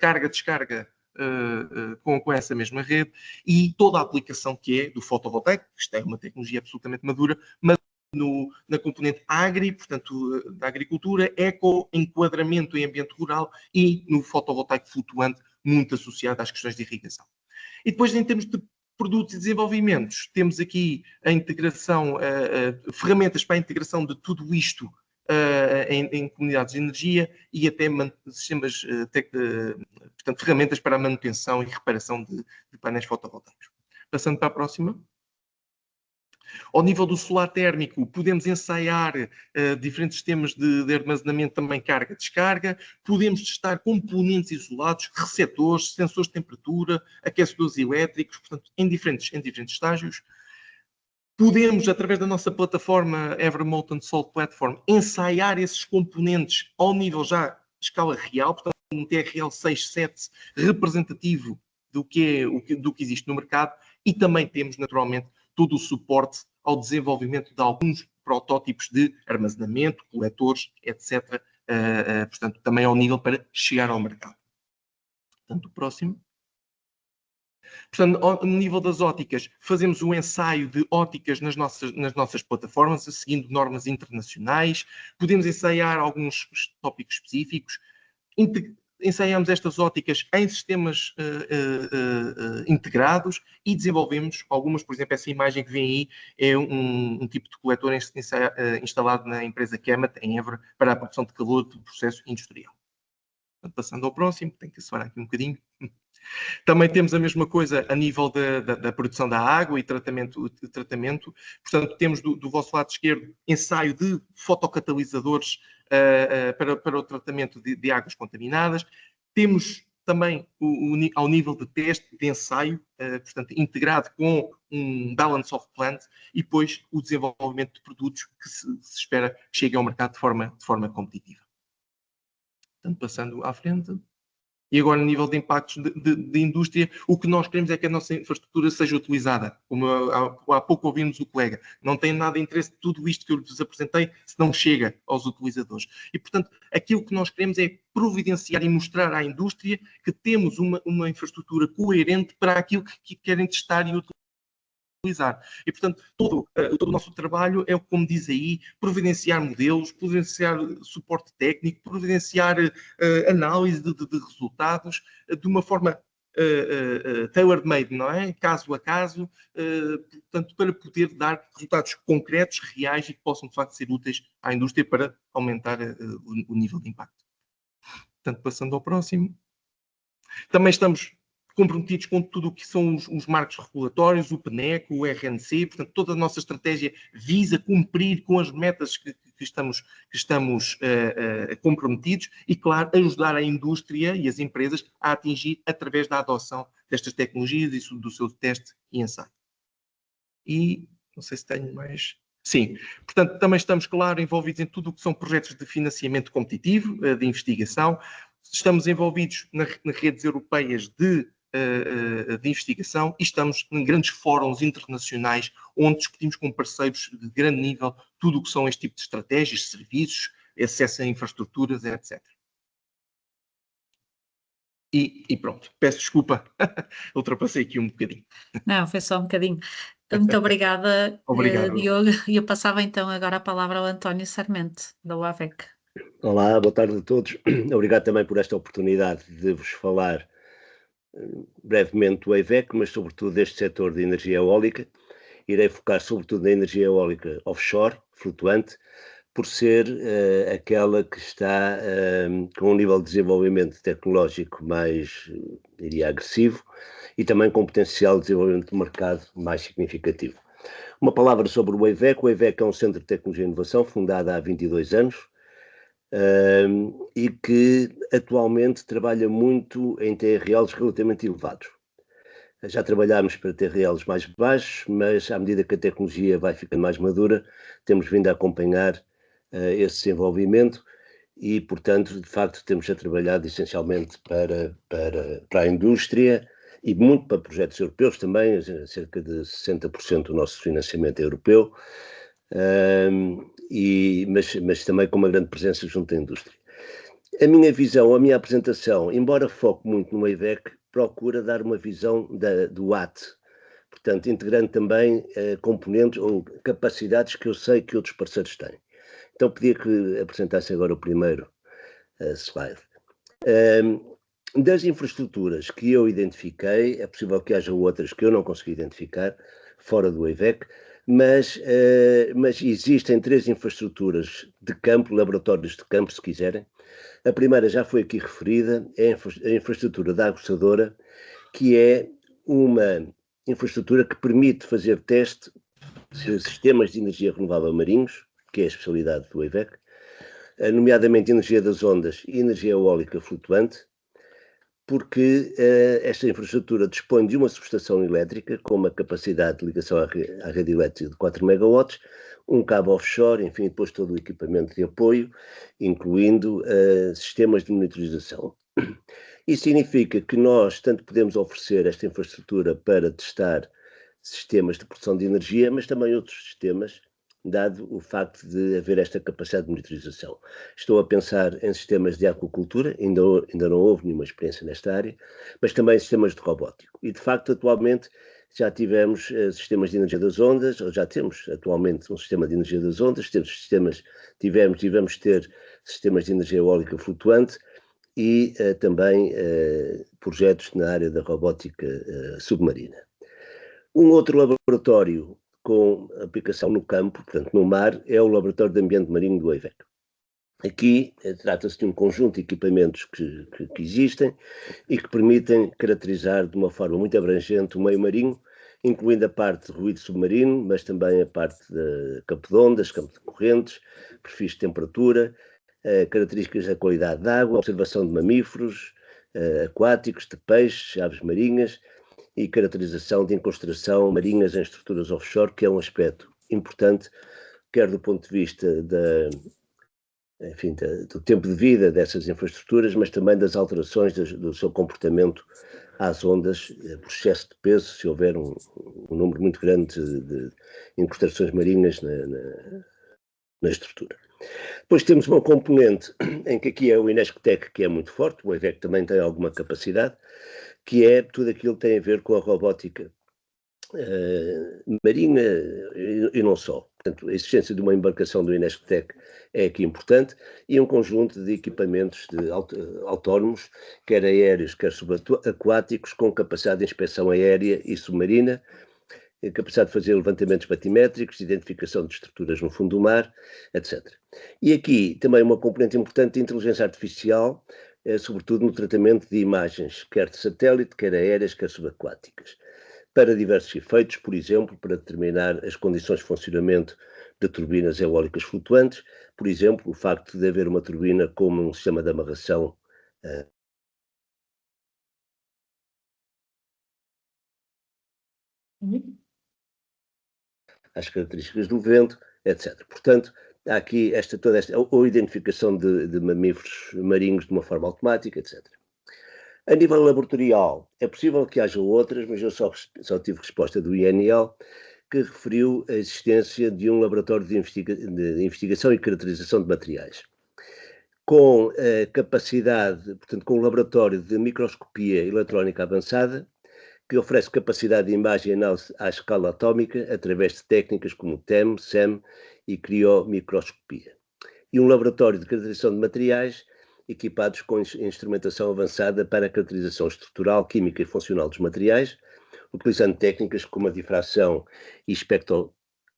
carga-descarga com essa mesma rede, e toda a aplicação que é do fotovoltaico, que isto é uma tecnologia absolutamente madura, mas na componente agri, portanto, da agricultura, eco, enquadramento em ambiente rural e no fotovoltaico flutuante, muito associado às questões de irrigação. E depois, em termos de produtos e desenvolvimentos, temos aqui a integração, ferramentas para a integração de tudo isto em comunidades de energia e até sistemas, portanto, ferramentas para a manutenção e reparação de painéis fotovoltaicos. Passando para a próxima. Ao nível do solar térmico, podemos ensaiar diferentes sistemas de armazenamento, também carga-descarga. Podemos testar componentes isolados, receptores, sensores de temperatura, aquecedores elétricos, portanto, em diferentes estágios. Podemos, através da nossa plataforma Ever Molten Salt Platform, ensaiar esses componentes ao nível já de escala real, portanto, um TRL 6.7 representativo do que existe no mercado, e também temos, naturalmente, todo o suporte ao desenvolvimento de alguns protótipos de armazenamento, coletores, etc. Portanto, também ao nível para chegar ao mercado. Portanto, o próximo. Portanto, ao nível das óticas, fazemos um ensaio de óticas nas nossas plataformas, seguindo normas internacionais. Podemos ensaiar alguns tópicos específicos. Ensaiamos estas óticas em sistemas integrados e desenvolvemos algumas, por exemplo, essa imagem que vem aí é um tipo de coletor instalado na empresa Kemet, em Évora, para a produção de calor do processo industrial. Passando ao próximo, tenho que acelerar aqui um bocadinho. Também temos a mesma coisa a nível da produção da água e tratamento. Portanto, temos do vosso lado esquerdo ensaio de fotocatalisadores para o tratamento de águas contaminadas. Temos também ao nível de teste, de ensaio, portanto, integrado com um balance of plant e depois o desenvolvimento de produtos que se espera que cheguem ao mercado de forma competitiva. Portanto, passando à frente. E agora, a nível de impactos de indústria, o que nós queremos é que a nossa infraestrutura seja utilizada. Como há pouco ouvimos o colega, não tem nada de interesse de tudo isto que eu lhes apresentei se não chega aos utilizadores. E, portanto, aquilo que nós queremos é providenciar e mostrar à indústria que temos uma infraestrutura coerente para aquilo que querem testar e utilizar. E, portanto, todo o nosso trabalho é, como diz aí, providenciar modelos, providenciar suporte técnico, providenciar análise de resultados de uma forma tailor-made, não é? Caso a caso, portanto, para poder dar resultados concretos, reais e que possam, de facto, ser úteis à indústria para aumentar o nível de impacto. Portanto, passando ao próximo. Também estamos comprometidos com tudo o que são os marcos regulatórios, o PNEC, o RNC, portanto, toda a nossa estratégia visa cumprir com as metas que estamos comprometidos e, claro, ajudar a indústria e as empresas a atingir através da adoção destas tecnologias e do seu teste e ensaio. E, não sei se tenho mais... Sim, portanto, também estamos, claro, envolvidos em tudo o que são projetos de financiamento competitivo, de investigação. Estamos envolvidos nas redes europeias de investigação e estamos em grandes fóruns internacionais onde discutimos com parceiros de grande nível tudo o que são este tipo de estratégias, serviços, acesso a infraestruturas, etc. E pronto, peço desculpa, ultrapassei aqui um bocadinho. Não, foi só um bocadinho. Muito obrigada, Obrigado. Diogo. E eu passava então agora a palavra ao António Sarmento, da UAVEC. Olá, boa tarde a todos. Obrigado também por esta oportunidade de vos falar brevemente do EVEC, mas sobretudo deste setor de energia eólica. Irei focar sobretudo na energia eólica offshore, flutuante, por ser aquela que está com um nível de desenvolvimento tecnológico mais, diria, agressivo e também com potencial de desenvolvimento de mercado mais significativo. Uma palavra sobre o EVEC. O EVEC é um centro de tecnologia e inovação fundado há 22 anos, e que atualmente trabalha muito em TRLs relativamente elevados. Já trabalhámos para TRLs mais baixos, mas à medida que a tecnologia vai ficando mais madura, temos vindo a acompanhar esse desenvolvimento e, portanto, de facto, temos trabalhado essencialmente para a indústria e muito para projetos europeus também, cerca de 60% do nosso financiamento é europeu. Mas também com uma grande presença junto à indústria. A minha visão, a minha apresentação, embora foque muito no EVEC, procura dar uma visão do AT, portanto, integrando também componentes ou capacidades que eu sei que outros parceiros têm. Então, pedia que apresentasse agora o primeiro slide. Das infraestruturas que eu identifiquei, é possível que haja outras que eu não consegui identificar, fora do EVEC, mas existem 3 infraestruturas de campo, laboratórios de campo, se quiserem. A primeira já foi aqui referida, é a infraestrutura da aguçadora, que é uma infraestrutura que permite fazer teste de sistemas de energia renovável marinhos, que é a especialidade do EVEC, nomeadamente energia das ondas e energia eólica flutuante, porque esta infraestrutura dispõe de uma subestação elétrica com uma capacidade de ligação à rede elétrica de 4 megawatts, um cabo offshore, enfim, depois todo o equipamento de apoio, incluindo sistemas de monitorização. Isso significa que nós tanto podemos oferecer esta infraestrutura para testar sistemas de produção de energia, mas também outros sistemas, dado o facto de haver esta capacidade de monitorização. Estou a pensar em sistemas de aquacultura, ainda não houve nenhuma experiência nesta área, mas também sistemas de robótico. E, de facto, atualmente já tivemos sistemas de energia das ondas, ou já temos atualmente um sistema de energia das ondas, tivemos e vamos ter sistemas de energia eólica flutuante e também projetos na área da robótica submarina. Um outro laboratório com aplicação no campo, portanto no mar, é o Laboratório de Ambiente Marinho do EVEC. Aqui trata-se de um conjunto de equipamentos que existem e que permitem caracterizar de uma forma muito abrangente o meio marinho, incluindo a parte de ruído submarino, mas também a parte de campo de ondas, campo de correntes, perfis de temperatura, características da qualidade da água, observação de mamíferos aquáticos, de peixes, aves marinhas, e caracterização de incrustação marinhas em estruturas offshore, que é um aspecto importante, quer do ponto de vista enfim, do tempo de vida dessas infraestruturas, mas também das alterações do seu comportamento às ondas, por excesso de peso, se houver um número muito grande de incrustações marinhas na estrutura. Depois temos uma componente em que aqui é o Inesctec, que é muito forte, o EVEC também tem alguma capacidade, que é tudo aquilo que tem a ver com a robótica marinha e não só. Portanto, a existência de uma embarcação do Inesctec é aqui importante e um conjunto de equipamentos autónomos, quer aéreos, quer subaquáticos, com capacidade de inspeção aérea e submarina, capacidade de fazer levantamentos batimétricos, identificação de estruturas no fundo do mar, etc. E aqui também uma componente importante de inteligência artificial, sobretudo no tratamento de imagens, quer de satélite, quer aéreas, quer subaquáticas, para diversos efeitos, por exemplo, para determinar as condições de funcionamento de turbinas eólicas flutuantes, por exemplo, o facto de haver uma turbina como um sistema de amarração às características do vento, etc. Portanto, há aqui toda esta ou identificação de mamíferos marinhos de uma forma automática, etc. A nível laboratorial, é possível que haja outras, mas eu só tive resposta do INL, que referiu a existência de um laboratório de investigação e caracterização de materiais, com capacidade, portanto, com um laboratório de microscopia eletrónica avançada, que oferece capacidade de imagem e análise à escala atómica através de técnicas como TEM, SEM e criomicroscopia. E um laboratório de caracterização de materiais equipados com instrumentação avançada para a caracterização estrutural, química e funcional dos materiais, utilizando técnicas como a difração e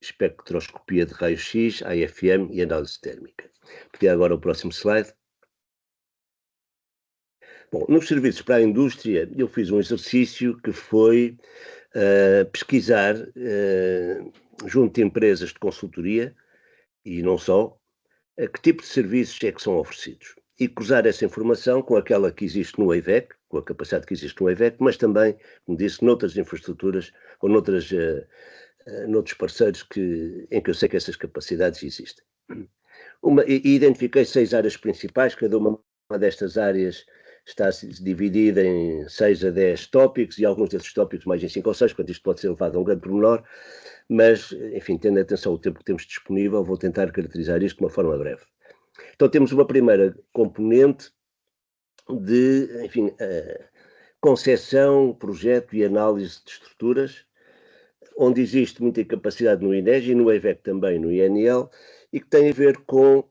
espectroscopia de raio-x, AFM e análise térmica. Pedir agora o próximo slide. Bom, nos serviços para a indústria, eu fiz um exercício que foi pesquisar junto de empresas de consultoria, e não só, que tipo de serviços é que são oferecidos. E cruzar essa informação com aquela que existe no EVEC, com a capacidade que existe no EVEC, mas também, como disse, noutras infraestruturas ou noutros parceiros em que eu sei que essas capacidades existem. Identifiquei 6 áreas principais, cada uma destas áreas está dividida em 6 a 10 tópicos, e alguns desses tópicos mais em 5 ou 6, portanto isto pode ser levado a um grande pormenor, mas, enfim, tendo atenção ao tempo que temos disponível, vou tentar caracterizar isto de uma forma breve. Então temos uma primeira componente de, enfim, concepção, projeto e análise de estruturas, onde existe muita capacidade no INEG e no EVEC também, no INL, e que tem a ver com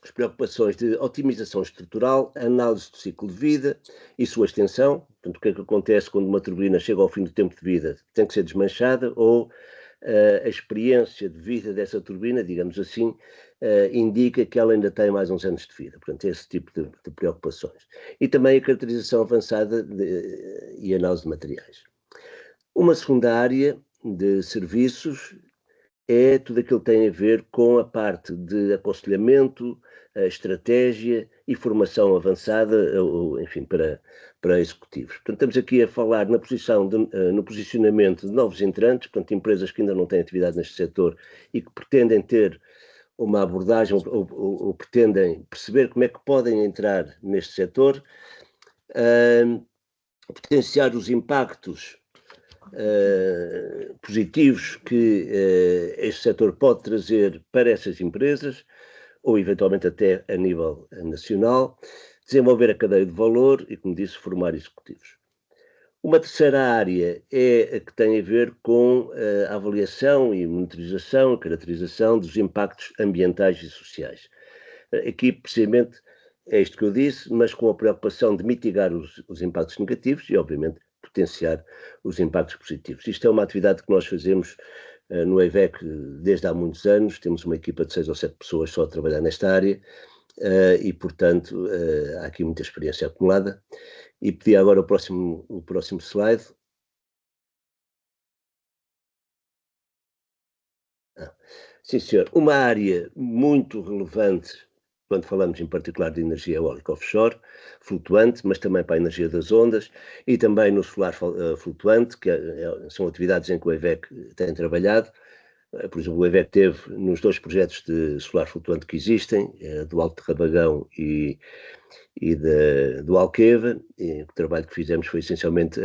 as preocupações de otimização estrutural, análise do ciclo de vida e sua extensão. Portanto, o que é que acontece quando uma turbina chega ao fim do tempo de vida? Tem que ser desmanchada ou a experiência de vida dessa turbina, digamos assim, indica que ela ainda tem mais uns anos de vida. Portanto, esse tipo de preocupações. E também a caracterização avançada e análise de materiais. Uma segunda área de serviços é tudo aquilo que tem a ver com a parte de aconselhamento, estratégia e formação avançada, enfim, para executivos. Portanto, estamos aqui a falar no posicionamento de novos entrantes, portanto, empresas que ainda não têm atividade neste setor e que pretendem ter uma abordagem ou pretendem perceber como é que podem entrar neste setor, potenciar os impactos positivos que este setor pode trazer para essas empresas, ou eventualmente até a nível nacional, desenvolver a cadeia de valor e, como disse, formar executivos. Uma terceira área é a que tem a ver com a avaliação e monitorização, a caracterização dos impactos ambientais e sociais. Aqui, precisamente, é isto que eu disse, mas com a preocupação de mitigar os impactos negativos e, obviamente, potenciar os impactos positivos. Isto é uma atividade que nós fazemos no EVEC desde há muitos anos, temos uma equipa de 6 ou 7 pessoas só a trabalhar nesta área e, portanto, há aqui muita experiência acumulada. E pedi agora o próximo slide. Sim, senhor. Uma área muito relevante quando falamos em particular de energia eólica offshore, flutuante, mas também para a energia das ondas e também no solar flutuante, que são atividades em que o EVEC tem trabalhado, Por exemplo, o EVEC teve nos 2 projetos de solar flutuante que existem, do Alto de Rabagão e do Alqueva, e o trabalho que fizemos foi essencialmente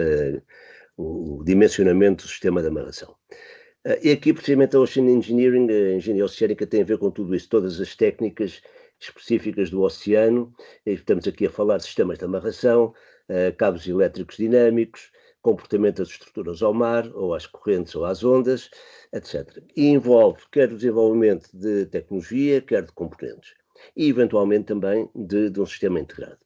o dimensionamento do sistema de amarração. E aqui, precisamente, a Ocean Engineering, a engenharia oceânica, tem a ver com tudo isso, todas as técnicas específicas do oceano. Estamos aqui a falar de sistemas de amarração, cabos elétricos dinâmicos, comportamento das estruturas ao mar, ou às correntes ou às ondas, etc. E envolve quer o desenvolvimento de tecnologia, quer de componentes. E, eventualmente, também de um sistema integrado.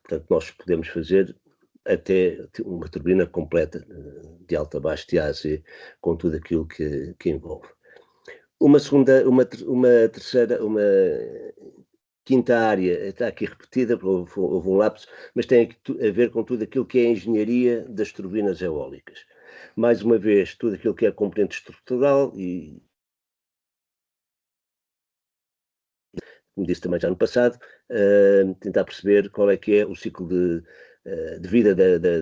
Portanto, nós podemos fazer até uma turbina completa de alta baixa de AC, com tudo aquilo que envolve. Uma quinta área está aqui repetida, houve um lapso, mas tem a ver com tudo aquilo que é a engenharia das turbinas eólicas. Mais uma vez, tudo aquilo que é componente estrutural e, como disse também já no passado, tentar perceber qual é que é o ciclo de vida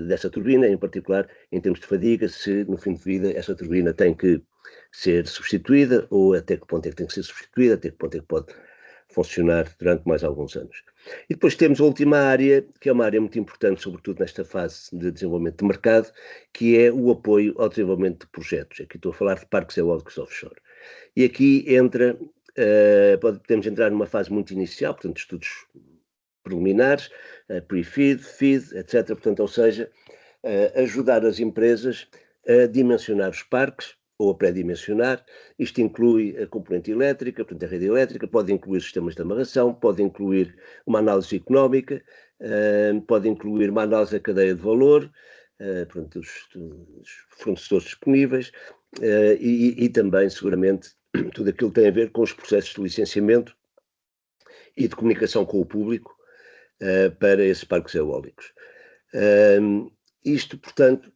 dessa turbina, em particular em termos de fadiga, se no fim de vida essa turbina tem que ser substituída ou até que ponto é que tem que ser substituída, até que ponto é que pode funcionar durante mais alguns anos. E depois temos a última área, que é uma área muito importante, sobretudo nesta fase de desenvolvimento de mercado, que é o apoio ao desenvolvimento de projetos. Aqui estou a falar de parques eólicos offshore. E aqui entra, podemos entrar numa fase muito inicial, portanto, estudos preliminares, pre-feed, feed, etc. Portanto, ou seja, ajudar as empresas a dimensionar os parques ou a pré-dimensionar. Isto inclui a componente elétrica, portanto, a rede elétrica, pode incluir sistemas de amarração, pode incluir uma análise económica, pode incluir uma análise da cadeia de valor, portanto, os fornecedores disponíveis, e também, seguramente, tudo aquilo que tem a ver com os processos de licenciamento e de comunicação com o público, para esses parques eólicos. Isto, portanto,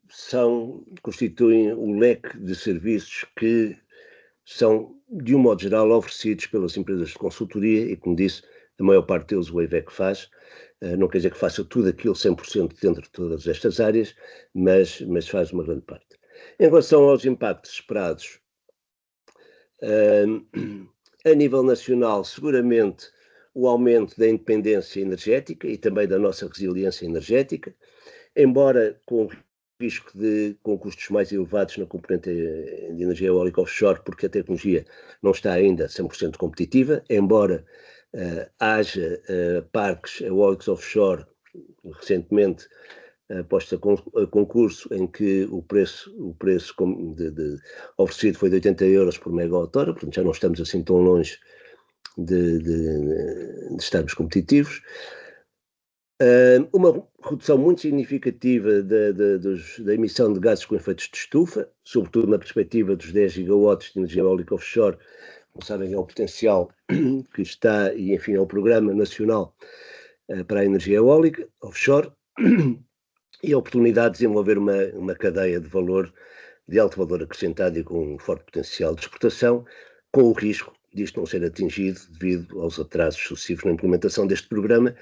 constituem o leque de serviços que são, de um modo geral, oferecidos pelas empresas de consultoria e, como disse, a maior parte deles o EVEC faz. Não quer dizer que faça tudo aquilo 100% dentro de todas estas áreas, mas faz uma grande parte. Em relação aos impactos esperados, a nível nacional, seguramente, o aumento da independência energética e também da nossa resiliência energética, embora com risco com custos mais elevados na componente de energia eólica offshore, porque a tecnologia não está ainda 100% competitiva, embora haja parques eólicos offshore recentemente posto a concurso, em que o preço oferecido foi de 80 euros por megawatt-hora, portanto já não estamos assim tão longe de estarmos competitivos. Uma redução muito significativa da emissão de gases com efeitos de estufa, sobretudo na perspectiva dos 10 gigawatts de energia eólica offshore. Como sabem, é o potencial que está, e enfim, é o Programa Nacional para a Energia Eólica offshore, e a oportunidade de desenvolver uma cadeia de valor, de alto valor acrescentado e com um forte potencial de exportação, com o risco disto não ser atingido devido aos atrasos sucessivos na implementação deste programa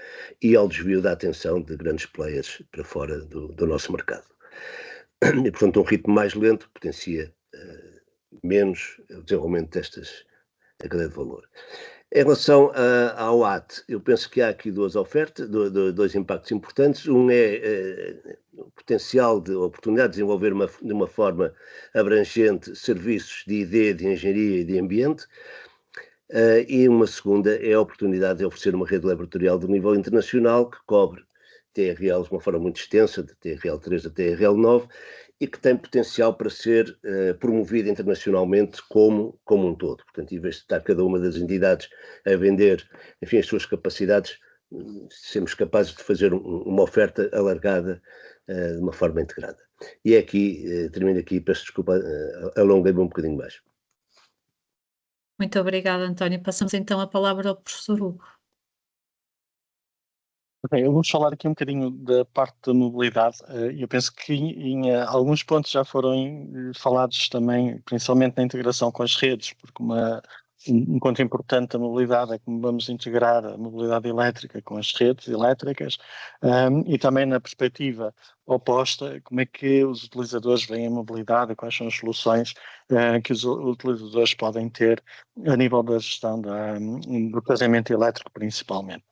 e ao desvio da atenção de grandes players para fora do nosso mercado. E, portanto, um ritmo mais lento potencia menos o desenvolvimento da cadeia de valor. Em relação ao AT, eu penso que há aqui duas ofertas, dois impactos importantes. Um é o potencial de oportunidade de desenvolver de uma forma abrangente serviços de ID, de engenharia e de ambiente. E uma segunda é a oportunidade de oferecer uma rede laboratorial de nível internacional que cobre TRL de uma forma muito extensa, de TRL3 a TRL9, e que tem potencial para ser promovida internacionalmente como um todo. Portanto, em vez de estar cada uma das entidades a vender, enfim, as suas capacidades, sermos capazes de fazer uma oferta alargada de uma forma integrada. E é aqui, termino aqui, peço desculpa, alonguei-me um bocadinho mais. Muito obrigada, António. Passamos então a palavra ao professor Hugo. Ok, eu vou falar aqui um bocadinho da parte da mobilidade. Eu penso que em alguns pontos já foram falados também, principalmente na integração com as redes, porque uma um ponto importante da mobilidade é como vamos integrar a mobilidade elétrica com as redes elétricas, e também na perspectiva oposta, como é que os utilizadores veem a mobilidade e quais são as soluções que os utilizadores podem ter a nível da gestão do carregamento elétrico, principalmente.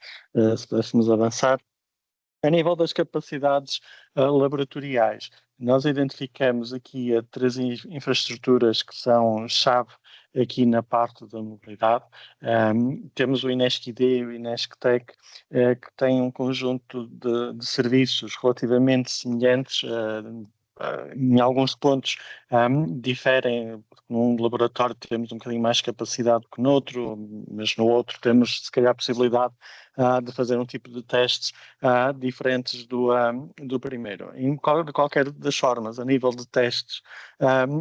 Se pudéssemos avançar. A nível das capacidades laboratoriais, nós identificamos aqui três infraestruturas que são chave aqui na parte da mobilidade. Temos o INESC-ID e o INESC-TEC, que têm um conjunto de serviços relativamente semelhantes, em alguns pontos diferem. Num laboratório temos um bocadinho mais capacidade que no outro, mas no outro temos se calhar a possibilidade de fazer um tipo de testes diferentes do primeiro. De qualquer das formas, a nível de testes,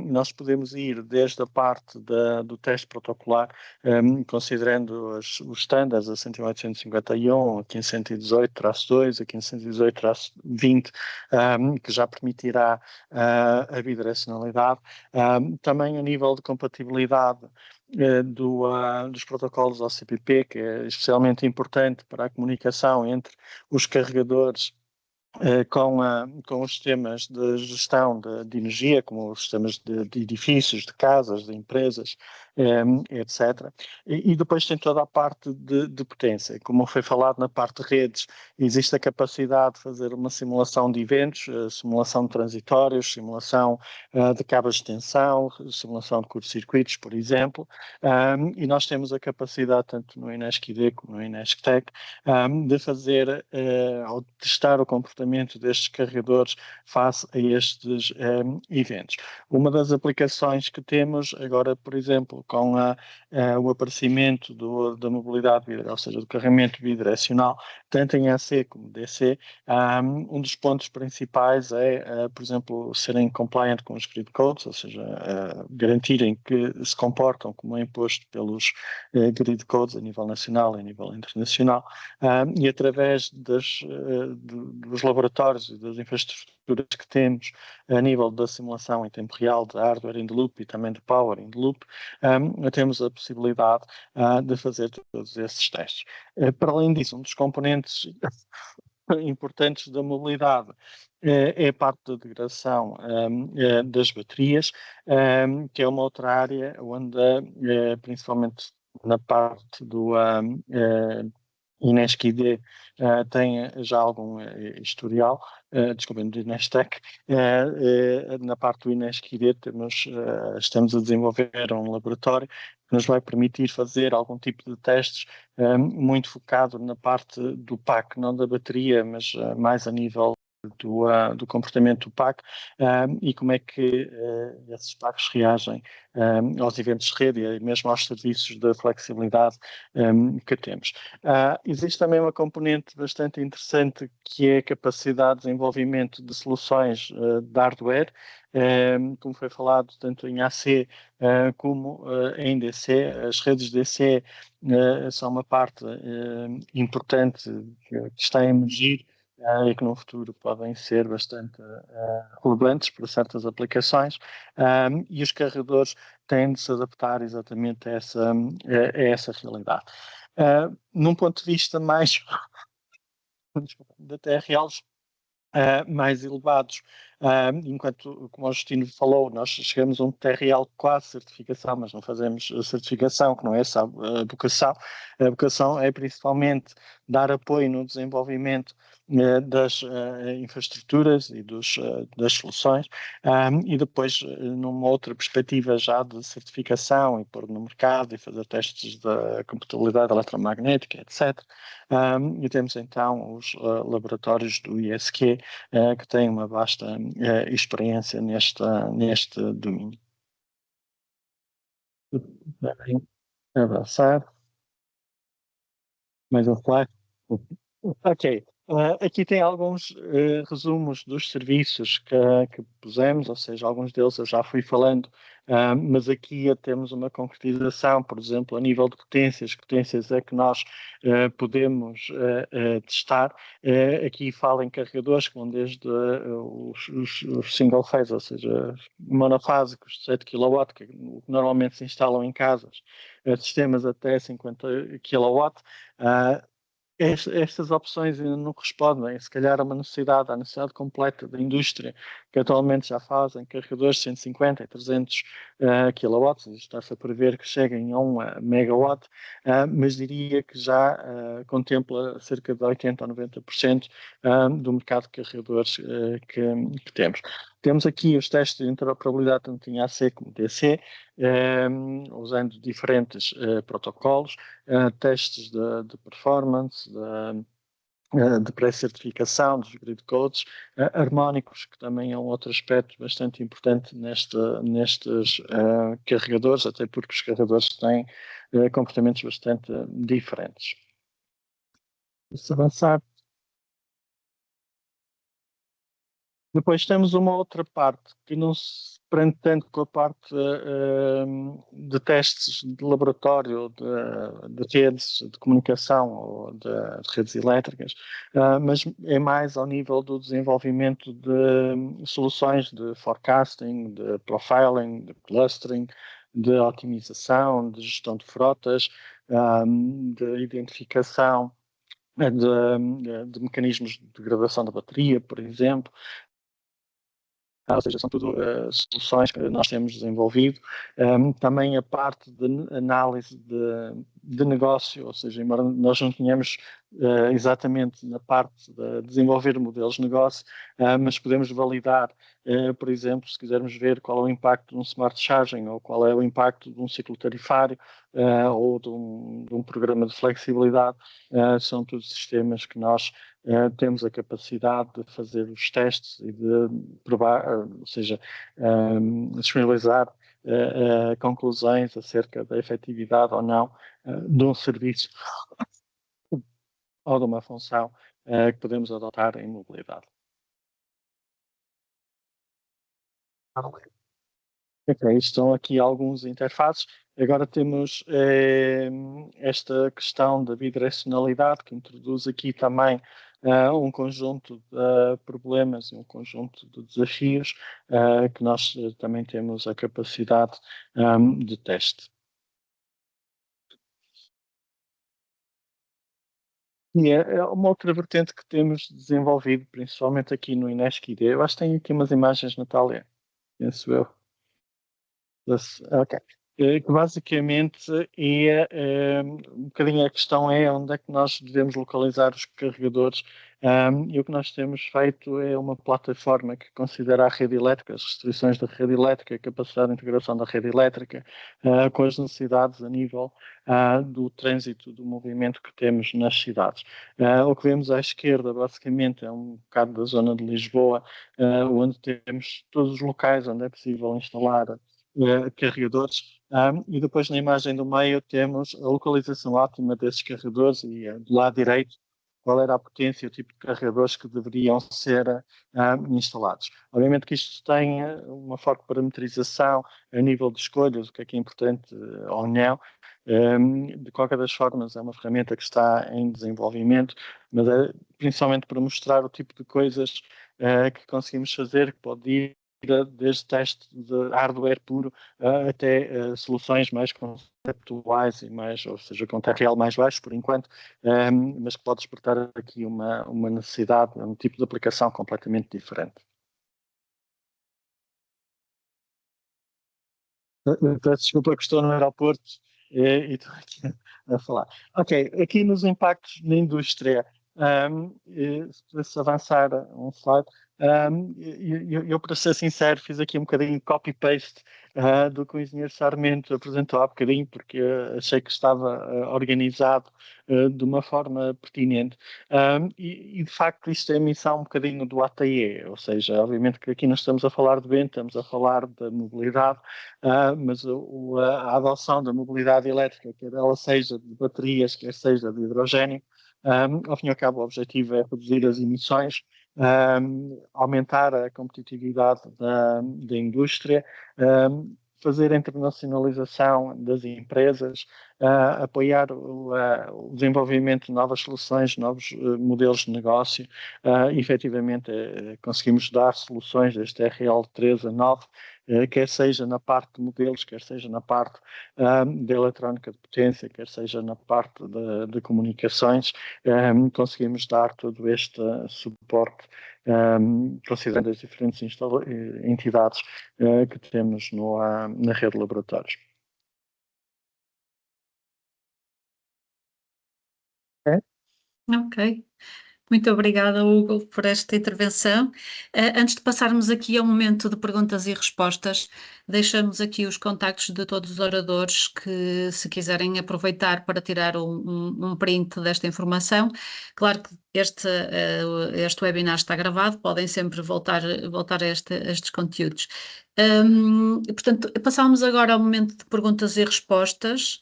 nós podemos ir desde a parte do teste protocolar, considerando os estándares, a 10851, a 1518-2, a 1518-20, que já permitirá a bidirecionalidade. Também a nível de compatibilidade dos protocolos OCPP, que é especialmente importante para a comunicação entre os carregadores com os sistemas de gestão de energia, como os sistemas de edifícios, de casas, de empresas, etc. E depois tem toda a parte de potência. Como foi falado na parte de redes, existe a capacidade de fazer uma simulação de eventos, simulação de transitórios, simulação de cabos de tensão, simulação de curto-circuitos, por exemplo, e nós temos a capacidade, tanto no INESC-ID como no INESC-TEC, de fazer ou testar o comportamento destes carregadores face a estes eventos. Uma das aplicações que temos agora, por exemplo, com o aparecimento da mobilidade, ou seja, do carregamento bidirecional, tanto em AC como DC, um dos pontos principais é, por exemplo, serem compliant com os grid codes, ou seja, garantirem que se comportam como é imposto pelos grid codes a nível nacional e a nível internacional, e através dos laboratórios e das infraestruturas que temos a nível da simulação em tempo real de hardware in the loop e também de power in the loop, temos a possibilidade de fazer todos esses testes. Para além disso, um dos componentes importantes da mobilidade é a parte da degradação das baterias, que é uma outra área onde, principalmente na parte do INESC-ID, tem já algum historial, desculpem, do INESC-TEC. Na parte do INESC-ID estamos a desenvolver um laboratório que nos vai permitir fazer algum tipo de testes muito focado na parte do pack, não da bateria, mas mais a nível do comportamento do pack, e como é que esses packs reagem aos eventos de rede e mesmo aos serviços de flexibilidade que temos. Existe também uma componente bastante interessante que é a capacidade de desenvolvimento de soluções de hardware, como foi falado tanto em AC como em DC. As redes DC são uma parte importante que está a emergir e que no futuro podem ser bastante relevantes para certas aplicações, e os carregadores têm de se adaptar exatamente a essa realidade. Num ponto de vista mais de TRLs mais elevados, enquanto, como o Justino falou, nós chegamos a um TRL quase certificação, mas não fazemos a certificação, que não é essa a vocação. A vocação é principalmente dar apoio no desenvolvimento das infraestruturas e das soluções, e depois, numa outra perspectiva já de certificação e pôr no mercado e fazer testes da compatibilidade eletromagnética, etc. E temos então os laboratórios do ISQ, que têm uma vasta experiência neste domínio. Avançar. Mais um slide. Ok. Aqui tem alguns resumos dos serviços que pusemos, ou seja, alguns deles eu já fui falando, mas aqui temos uma concretização, por exemplo, a nível de potências, que potências é que nós podemos testar. Aqui falo em carregadores que vão desde os single phase, ou seja, monofásicos de 7 kW, que normalmente se instalam em casas, sistemas até 50 kW. Estas opções ainda não respondem, se calhar, a uma necessidade, à necessidade completa da indústria, que atualmente já fazem carregadores de 150 e 300 kW, está-se a prever que cheguem a 1 megawatt, mas diria que já contempla cerca de 80% ou 90% do mercado de carregadores que temos. Temos aqui os testes de interoperabilidade tanto em AC como DC, usando diferentes protocolos, testes de performance, de pré-certificação dos grid codes, harmónicos, que também é um outro aspecto bastante importante nestes carregadores, até porque os carregadores têm comportamentos bastante diferentes. Se avançar. Depois temos uma outra parte que não se prende tanto com a parte de testes de laboratório, de redes de comunicação ou de redes elétricas, mas é mais ao nível do desenvolvimento de soluções de forecasting, de profiling, de clustering, de otimização, de gestão de frotas, de identificação de mecanismos de degradação da bateria, por exemplo. Ou seja, são tudo soluções que nós temos desenvolvido. Também a parte de análise de negócio, ou seja, embora nós não tenhamos exatamente na parte de desenvolver modelos de negócio, mas podemos validar, por exemplo, se quisermos ver qual é o impacto de um smart charging ou qual é o impacto de um ciclo tarifário ou de um programa de flexibilidade, são todos sistemas que nós temos a capacidade de fazer os testes e de provar, ou seja, disponibilizar conclusões acerca da efetividade ou não de um serviço ou de uma função que podemos adotar em mobilidade. Ok, estão aqui alguns interfaces. Agora temos esta questão da bidirecionalidade, que introduz aqui também um conjunto de problemas e um conjunto de desafios que nós também temos a capacidade de teste. E é uma outra vertente que temos desenvolvido, principalmente aqui no INESC-ID. Eu acho que tem aqui umas imagens, Natália, penso eu. Ok. Que basicamente um bocadinho a questão é onde é que nós devemos localizar os carregadores, e o que nós temos feito é uma plataforma que considera a rede elétrica, as restrições da rede elétrica, a capacidade de integração da rede elétrica, com as necessidades a nível do trânsito, do movimento que temos nas cidades. O que vemos à esquerda, basicamente, é um bocado da zona de Lisboa, onde temos todos os locais onde é possível instalar carregadores, e depois na imagem do meio temos a localização ótima desses carregadores e do lado direito qual era a potência e o tipo de carregadores que deveriam ser instalados. Obviamente que isto tem uma forte parametrização a nível de escolhas, o que é importante ou não. De qualquer das formas é uma ferramenta que está em desenvolvimento, mas é principalmente para mostrar o tipo de coisas que conseguimos fazer, que pode ir desde teste de hardware puro até soluções mais conceptuais e mais, ou seja, com TRL mais baixo por enquanto, mas que pode despertar aqui uma necessidade, um tipo de aplicação completamente diferente. Peço desculpa que estou no aeroporto e estou aqui a falar. Ok, aqui nos impactos na indústria, se avançar um slide, eu, para ser sincero, fiz aqui um bocadinho de copy-paste do que o engenheiro Sarmento apresentou há bocadinho, porque achei que estava organizado de uma forma pertinente. E, de facto, isto é a missão um bocadinho do ATE, ou seja, obviamente que aqui não estamos a falar de vento, estamos a falar da mobilidade, mas a adoção da mobilidade elétrica, quer ela seja de baterias, quer seja de hidrogênio, Ao fim e ao cabo, o objetivo é reduzir as emissões, aumentar a competitividade da indústria, fazer a internacionalização das empresas, apoiar o desenvolvimento de novas soluções, novos modelos de negócio. Efetivamente, conseguimos dar soluções deste RL3 a 9, quer seja na parte de modelos, quer seja na parte da eletrónica de potência, quer seja na parte de comunicações, conseguimos dar todo este suporte, considerando as diferentes entidades que temos na rede de laboratórios. Ok. Muito obrigada, Hugo, por esta intervenção. Antes de passarmos aqui ao momento de perguntas e respostas, deixamos aqui os contactos de todos os oradores que, se quiserem aproveitar para tirar um print desta informação. Claro que este webinar está gravado, podem sempre voltar a estes conteúdos. Portanto, passamos agora ao momento de perguntas e respostas.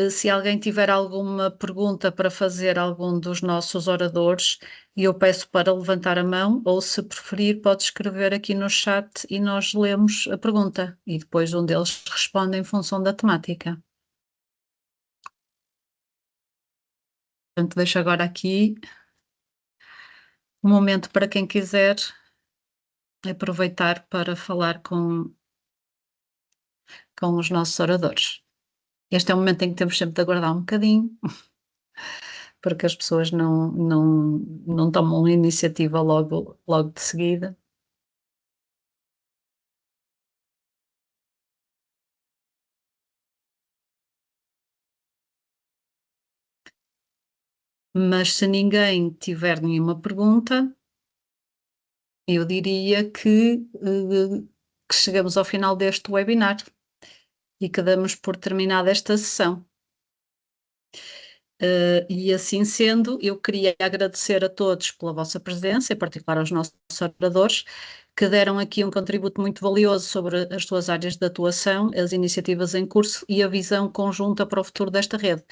Se alguém tiver alguma pergunta para fazer a algum dos nossos oradores, eu peço para levantar a mão, ou se preferir pode escrever aqui no chat e nós lemos a pergunta e depois um deles responde em função da temática. Portanto, deixo agora aqui um momento para quem quiser aproveitar para falar com os nossos oradores. Este é o momento em que temos sempre de aguardar um bocadinho, porque as pessoas não tomam a iniciativa logo de seguida. Mas se ninguém tiver nenhuma pergunta, eu diria que chegamos ao final deste webinar e que damos por terminada esta sessão. E assim sendo, eu queria agradecer a todos pela vossa presença, em particular aos nossos oradores, que deram aqui um contributo muito valioso sobre as suas áreas de atuação, as iniciativas em curso e a visão conjunta para o futuro desta rede.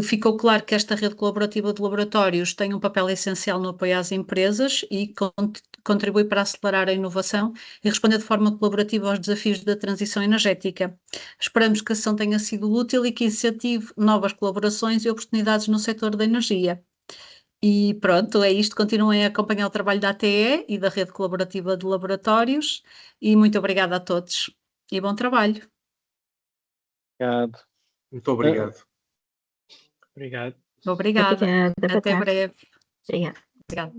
Ficou claro que esta rede colaborativa de laboratórios tem um papel essencial no apoio às empresas e contribui para acelerar a inovação e responder de forma colaborativa aos desafios da transição energética. Esperamos que a sessão tenha sido útil e que incentive novas colaborações e oportunidades no setor da energia. E pronto, é isto. Continuem a acompanhar o trabalho da ATE e da rede colaborativa de laboratórios e muito obrigada a todos e bom trabalho. Obrigado. Muito obrigado. Obrigado. Obrigada. Obrigada. Até breve. Obrigada. Obrigada.